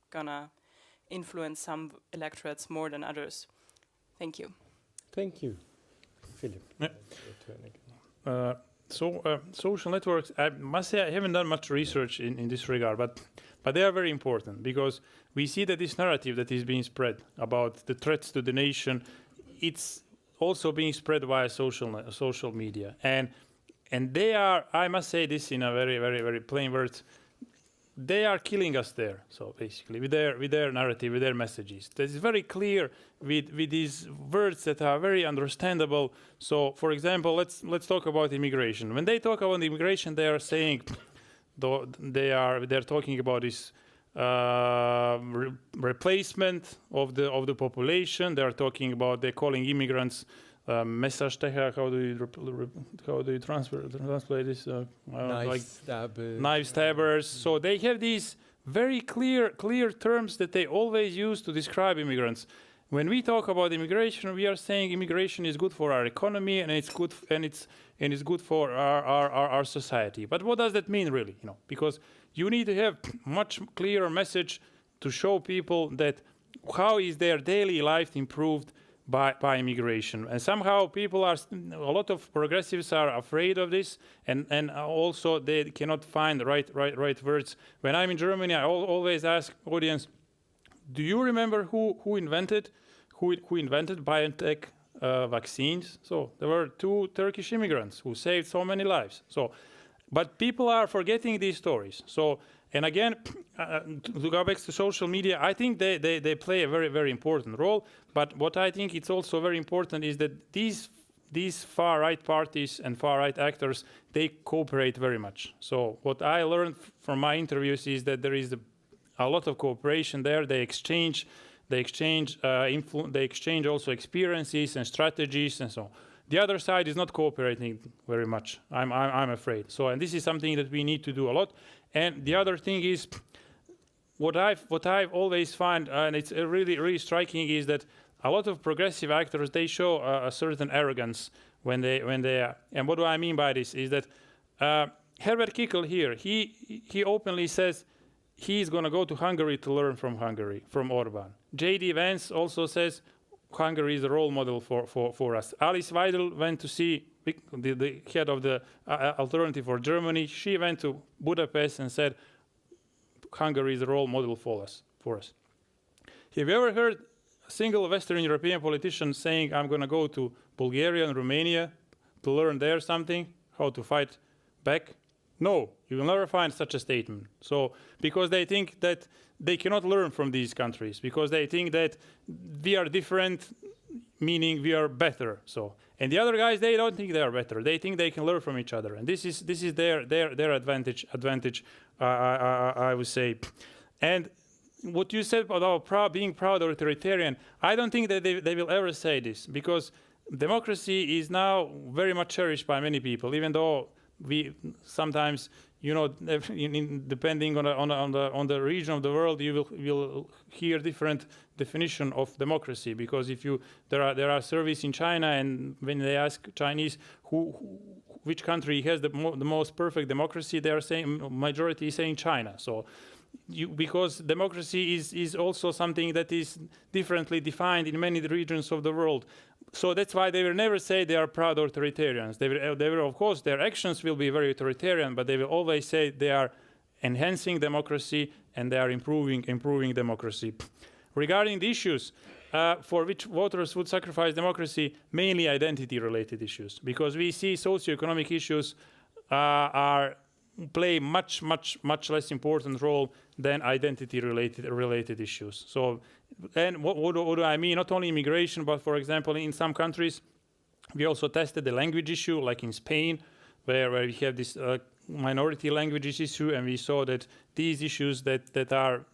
going to influence some electorates more than others? Thank you. Thank you. Philip. Yeah. Social networks, I must say I haven't done much research in this regard, but they are very important, because we see that this narrative that is being spread about the threats to the nation, it's also being spread via social media. And they are, I must say this in a very, very, very plain words, they are killing us there. So basically, with their narrative, with their messages, that is very clear with these words that are very understandable. So, for example, let's talk about immigration. When they talk about immigration, they are saying, they're talking about this replacement of the population. They are talking about, they're calling immigrants messerstecher. How do you translate this? Knife stabbers. So they have these very clear terms that they always use to describe immigrants. when we talk about immigration, we are saying immigration is good for our economy and it's good it's good for our society. But what does that mean really? Because you need to have much clearer message to show people that how is their daily life improved by immigration. And somehow people a lot of progressives are afraid of this, and also they cannot find the right words. When I'm in Germany, I always ask audience, do you remember who invented BioNTech vaccines? So there were 2 Turkish immigrants who saved so many lives. So, but people are forgetting these stories. So, and again, to go back to social media, I think they play a very, very important role. But what I think it's also very important is that these far-right parties and far-right actors, they cooperate very much. So what I learned from my interviews is that there is a lot of cooperation there. They exchange also experiences and strategies and so on. The other side is not cooperating very much, I'm afraid. So, and this is something that we need to do a lot. And the other thing is, what I've always found, and it's really, really striking, is that a lot of progressive actors, they show a certain arrogance when they and what do I mean by this is that Herbert Kickl here, he openly says he's going to go to Hungary to learn from Orban. J.D. Vance also says Hungary is a role model for us. Alice Weidel went to see the head of the Alternative for Germany. She went to Budapest and said Hungary is a role model for us. Have you ever heard a single Western European politician saying, I'm going to go to Bulgaria and Romania to learn there something, how to fight back? No, you will never find such a statement. So, because they think that they cannot learn from these countries, because they think that we are different, meaning we are better. So, and the other guys, they don't think they are better. They think they can learn from each other, and this is their advantage. I would say, and what you said about being proud or authoritarian, I don't think that they will ever say this, because democracy is now very much cherished by many people, even though we sometimes, depending on the region of the world, you will hear different definition of democracy. Because if there are surveys in China, and when they ask Chinese which country has the most perfect democracy, they are saying majority is saying China. So, because democracy is also something that is differently defined in many regions of the world. So that's why they will never say they are proud authoritarians. They will, of course, their actions will be very authoritarian, but they will always say they are enhancing democracy and they are improving democracy. Regarding the issues for which voters would sacrifice democracy, mainly identity-related issues, because we see socioeconomic issues play much less important role than identity-related issues. So, and what do I mean? Not only immigration, but for example, in some countries, we also tested the language issue, like in Spain, where we have this minority languages issue, and we saw that these issues that are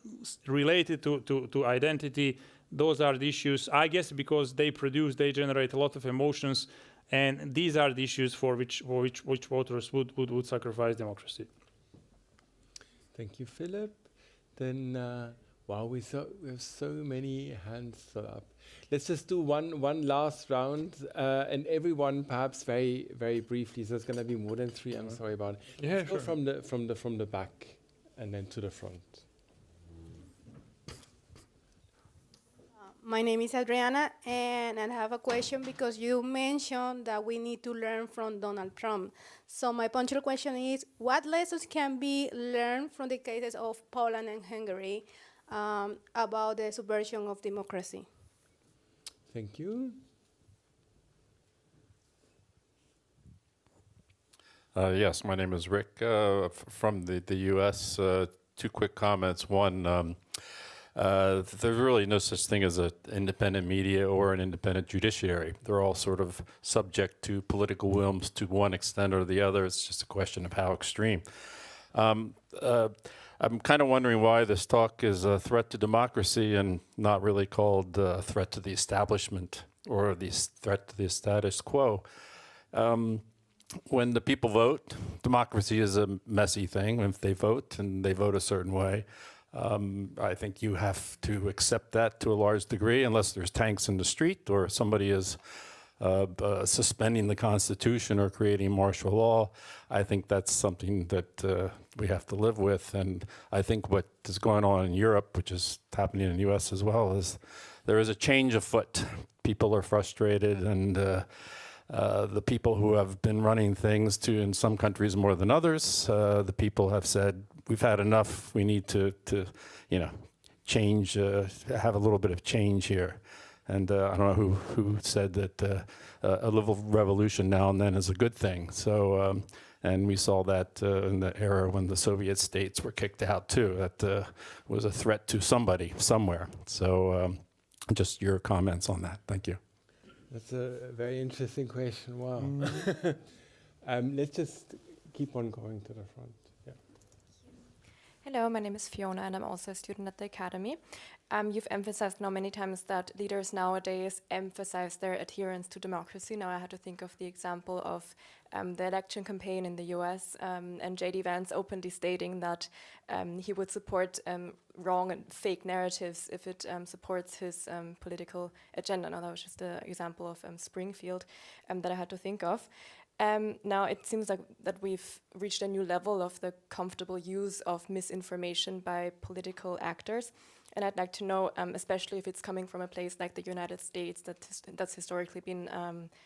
related to identity, those are the issues, I guess, because they generate a lot of emotions. And these are the issues for which voters would sacrifice democracy. Thank you, Philip. Then, wow, we have so many hands still up. Let's just do one last round, and everyone perhaps very, very briefly. So it's going to be more than 3. I'm sorry about it. Yeah, Let's sure. go from the back and then to the front. My name is Adriana, and I have a question because you mentioned that we need to learn from Donald Trump. So my punctual question is, what lessons can be learned from the cases of Poland and Hungary about the subversion of democracy? Thank you. Yes, my name is Rick from the U.S. 2 quick comments. One, there's really no such thing as an independent media or an independent judiciary. They're all sort of subject to political whims to one extent or the other. It's just a question of how extreme. I'm kind of wondering why this talk is a threat to democracy and not really called a threat to the establishment or the threat to the status quo. When the people vote, democracy is a messy thing if they vote, and they vote a certain way. I think you have to accept that to a large degree, unless there's tanks in the street or somebody is suspending the Constitution or creating martial law. I think that's something that we have to live with. And I think what is going on in Europe, which is happening in the US as well, is there is a change afoot. People are frustrated, and the people who have been running things in some countries more than others, the people have said, we've had enough, we need to change, have a little bit of change here. And I don't know who said that a little revolution now and then is a good thing. So, and we saw that in the era when the Soviet states were kicked out too. That was a threat to somebody, somewhere. So just your comments on that. Thank you. That's a very interesting question. Wow. Let's just keep on going to the front. Yeah. Hello, my name is Fiona, and I'm also a student at the Academy. You've emphasized now many times that leaders nowadays emphasize their adherence to democracy. Now I had to think of the example of the election campaign in the US, and J.D. Vance openly stating that he would support wrong and fake narratives if it supports his political agenda. Now that was just an example of Springfield that I had to think of. Now it seems like that we've reached a new level of the comfortable use of misinformation by political actors. And I'd like to know, especially if it's coming from a place like the United States that's historically been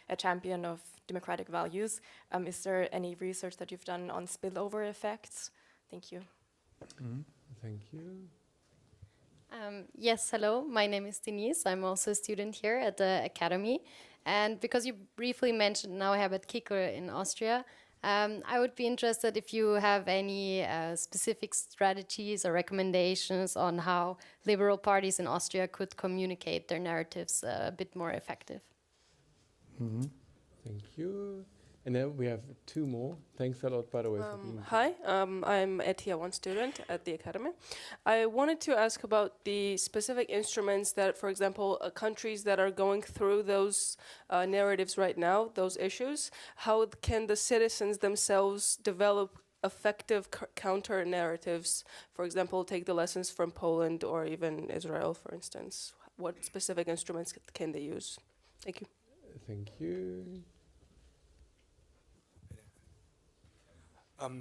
a champion of democratic values, is there any research that you've done on spillover effects? Thank you. Mm-hmm. Thank you. Yes, hello, my name is Denise. I'm also a student here at the Academy. And because you briefly mentioned now Herbert Kickl in Austria, I would be interested if you have any specific strategies or recommendations on how liberal parties in Austria could communicate their narratives a bit more effective. Mm-hmm. Thank you. And then we have two more. Thanks a lot, by the way, for being here. Hi, I'm a Tier 1 student at the Academy. I wanted to ask about the specific instruments that, for example, countries that are going through those narratives right now, those issues, how can the citizens themselves develop effective counter-narratives? For example, take the lessons from Poland or even Israel, for instance. What specific instruments can they use? Thank you. Thank you.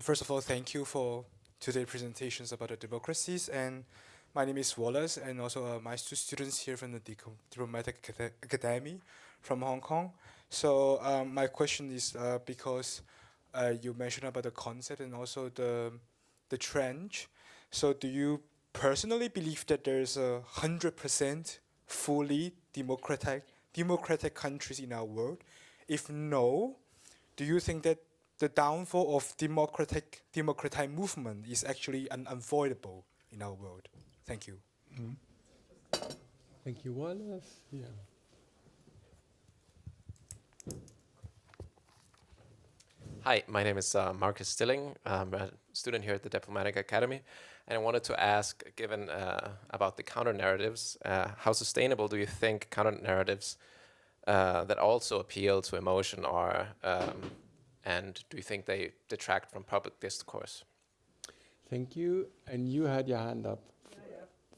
First of all, thank you for today's presentations about the democracies. And my name is Wallace, and also my two students here from the Diplomatic Academy from Hong Kong. So my question is because you mentioned about the concept and also the trend. So do you personally believe that there's 100% fully democratic countries in our world? If no, do you think that the downfall of democratic movement is actually unavoidable in our world? Thank you. Mm-hmm. Thank you, Wallace. Yeah. Hi, my name is Markus Stilling. I'm a student here at the Diplomatic Academy, and I wanted to ask, given about the counter-narratives, how sustainable do you think counter-narratives that also appeal to emotion are, and do you think they detract from public discourse? Thank you. And you had your hand up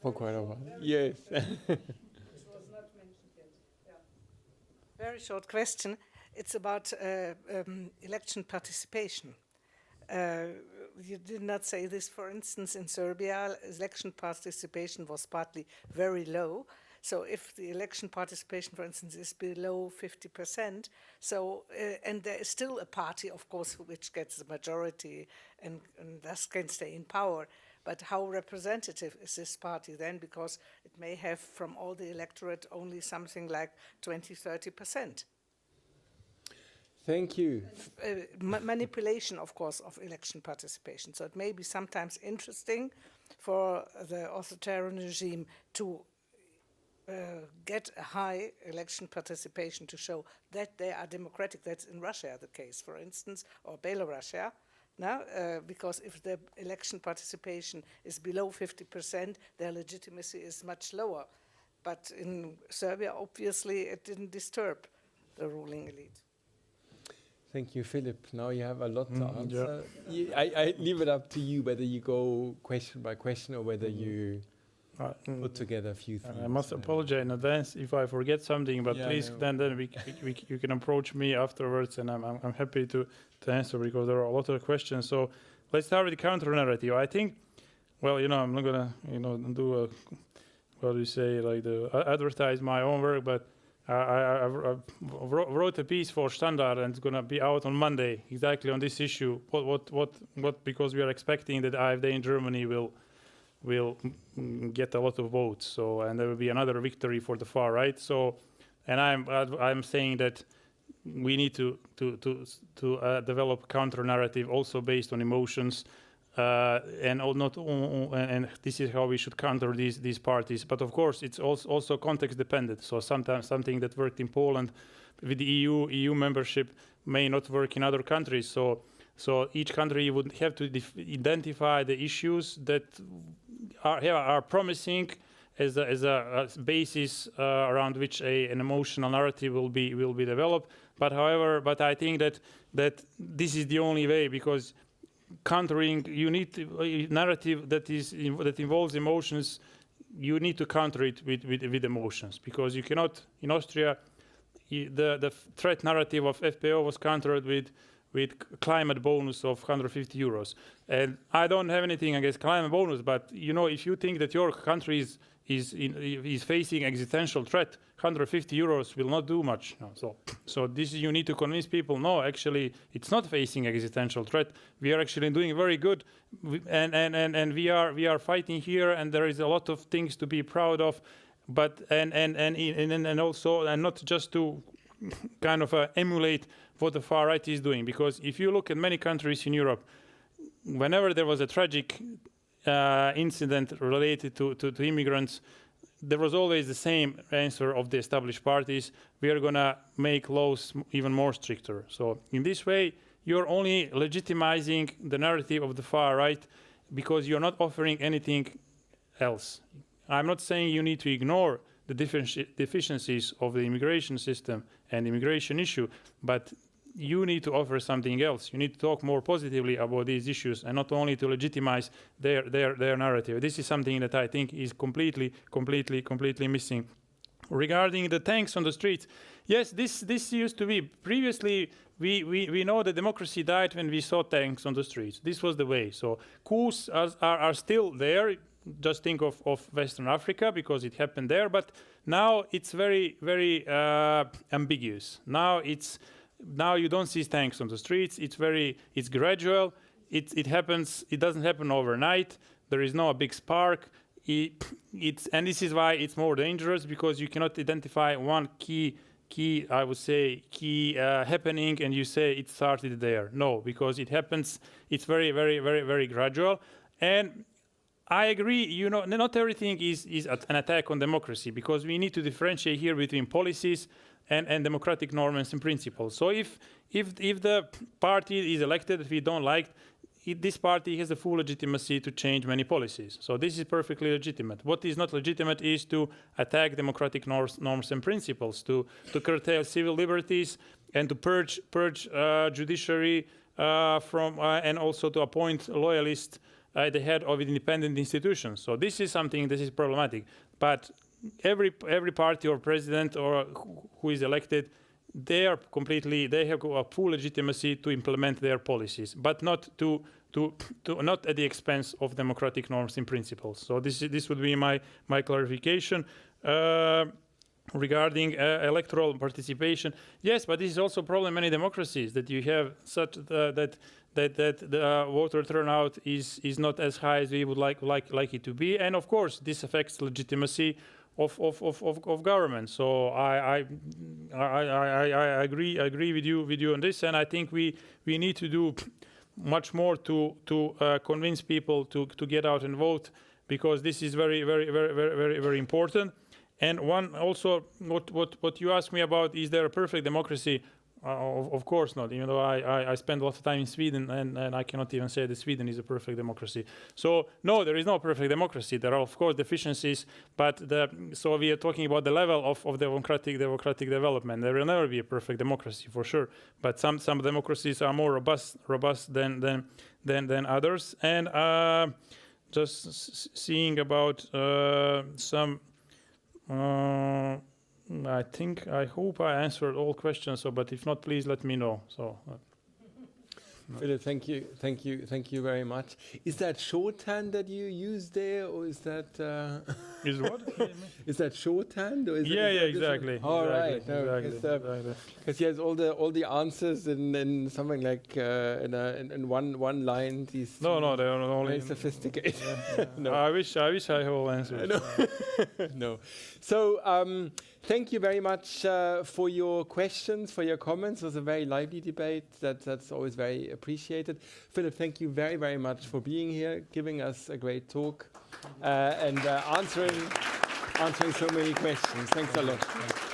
for quite a while. Yes. This was not mentioned yet. Yeah. Very short question. It's about election participation. You did not say this, for instance, in Serbia, election participation was partly very low. So if the election participation, for instance, is below 50%, so and there is still a party, of course, which gets the majority and thus can stay in power. But how representative is this party then? Because it may have from all the electorate only something like 20–30%. Thank you. Manipulation, of course, of election participation. So it may be sometimes interesting for the authoritarian regime to get a high election participation to show that they are democratic. That's in Russia the case, for instance, or Belarus. Now, because if the election participation is below 50%, their legitimacy is much lower. But in Serbia, obviously, it didn't disturb the ruling elite. Thank you, Philip. Now you have a lot to answer. Yeah. I leave it up to you whether you go question by question or whether you put together a few things. I must apologize in advance if I forget something, but please then you can approach me afterwards, and I'm happy to answer because there are a lot of questions. So let's start with the counter-narrative. I think, well, I'm not gonna do what do you say, like advertise my own work, but I wrote a piece for Standard, and it's going to be out on Monday exactly on this issue. What because we are expecting that AfD in Germany will get a lot of votes. So, and there will be another victory for the far right. So, and I'm saying that we need to develop counter narrative also based on emotions. And this is how we should counter these parties. But of course, it's also context dependent. So sometimes something that worked in Poland with the EU membership may not work in other countries. So each country would have to identify the issues that are promising as a basis around which an emotional narrative will be developed. But however, I think that this is the only way, because countering, you need a narrative that involves emotions. You need to counter it with emotions, because you cannot. In Austria, the threat narrative of FPO was countered with climate bonus of 150 euros. And I don't have anything against climate bonus, but if you think that your country is facing existential threat, 150 euros will not do much. No. So this you need to convince people. No, actually, it's not facing existential threat. We are actually doing very good, and we are fighting here, and there is a lot of things to be proud of. But and also, and not just to kind of emulate what the far right is doing, because if you look at many countries in Europe, whenever there was a tragic incident related to immigrants, there was always the same answer of the established parties: we are going to make laws even more stricter. So in this way, you're only legitimizing the narrative of the far right, because you're not offering anything else. I'm not saying you need to ignore the deficiencies of the immigration system and immigration issue, but you need to offer something else. You need to talk more positively about these issues, and not only to legitimize their narrative. This is something that I think is completely missing. Regarding the tanks on the streets, yes, this used to be. Previously, we know that democracy died when we saw tanks on the streets. This was the way. So coups are still there. Just think of Western Africa, because it happened there. But now it's very ambiguous. Now you don't see tanks on the streets. It's gradual. It happens. It doesn't happen overnight. There is no big spark. And this is why it's more dangerous, because you cannot identify one key happening and you say it started there. No, because it happens. It's very gradual. And I agree. Not everything is an attack on democracy, because we need to differentiate here between policies and democratic norms and principles. So if the party is elected that we don't like, this party has the full legitimacy to change many policies. So this is perfectly legitimate. What is not legitimate is to attack democratic norms and principles, to curtail civil liberties, and to purge judiciary from and also to appoint loyalists at the head of independent institutions. So this is something that is problematic. But every party or president or who is elected, they have a full legitimacy to implement their policies, but not not at the expense of democratic norms and principles. So this would be my clarification. Regarding electoral participation, yes, but this is also a problem in many democracies, that you have such that the voter turnout is not as high as we would like it to be, and of course this affects legitimacy of government. So I agree with you on this, and I think we need to do much more to convince people to get out and vote, because this is very important. And one also, what you asked me about, is there a perfect democracy? Of course not, even though I spend a lot of time in Sweden and I cannot even say that Sweden is a perfect democracy. So no, there is no perfect democracy. There are of course deficiencies, but so we are talking about the level of democratic development. There will never be a perfect democracy for sure, but some democracies are more robust than others. And just seeing about some. I hope I answered all questions. So, but if not, please let me know. So, Filip, thank you very much. Is that shorthand that you use there, or is that? Is what? Is that shorthand? Or is exactly. All right, exactly. Because he has all the answers in something like in one line. These no, they are only very sophisticated. No. I wish I had all answers. No. So thank you very much for your questions, for your comments. It was a very lively debate. That's always very appreciated. Filip, thank you very, very much for being here, giving us a great talk, and answering so many questions. Thanks a lot.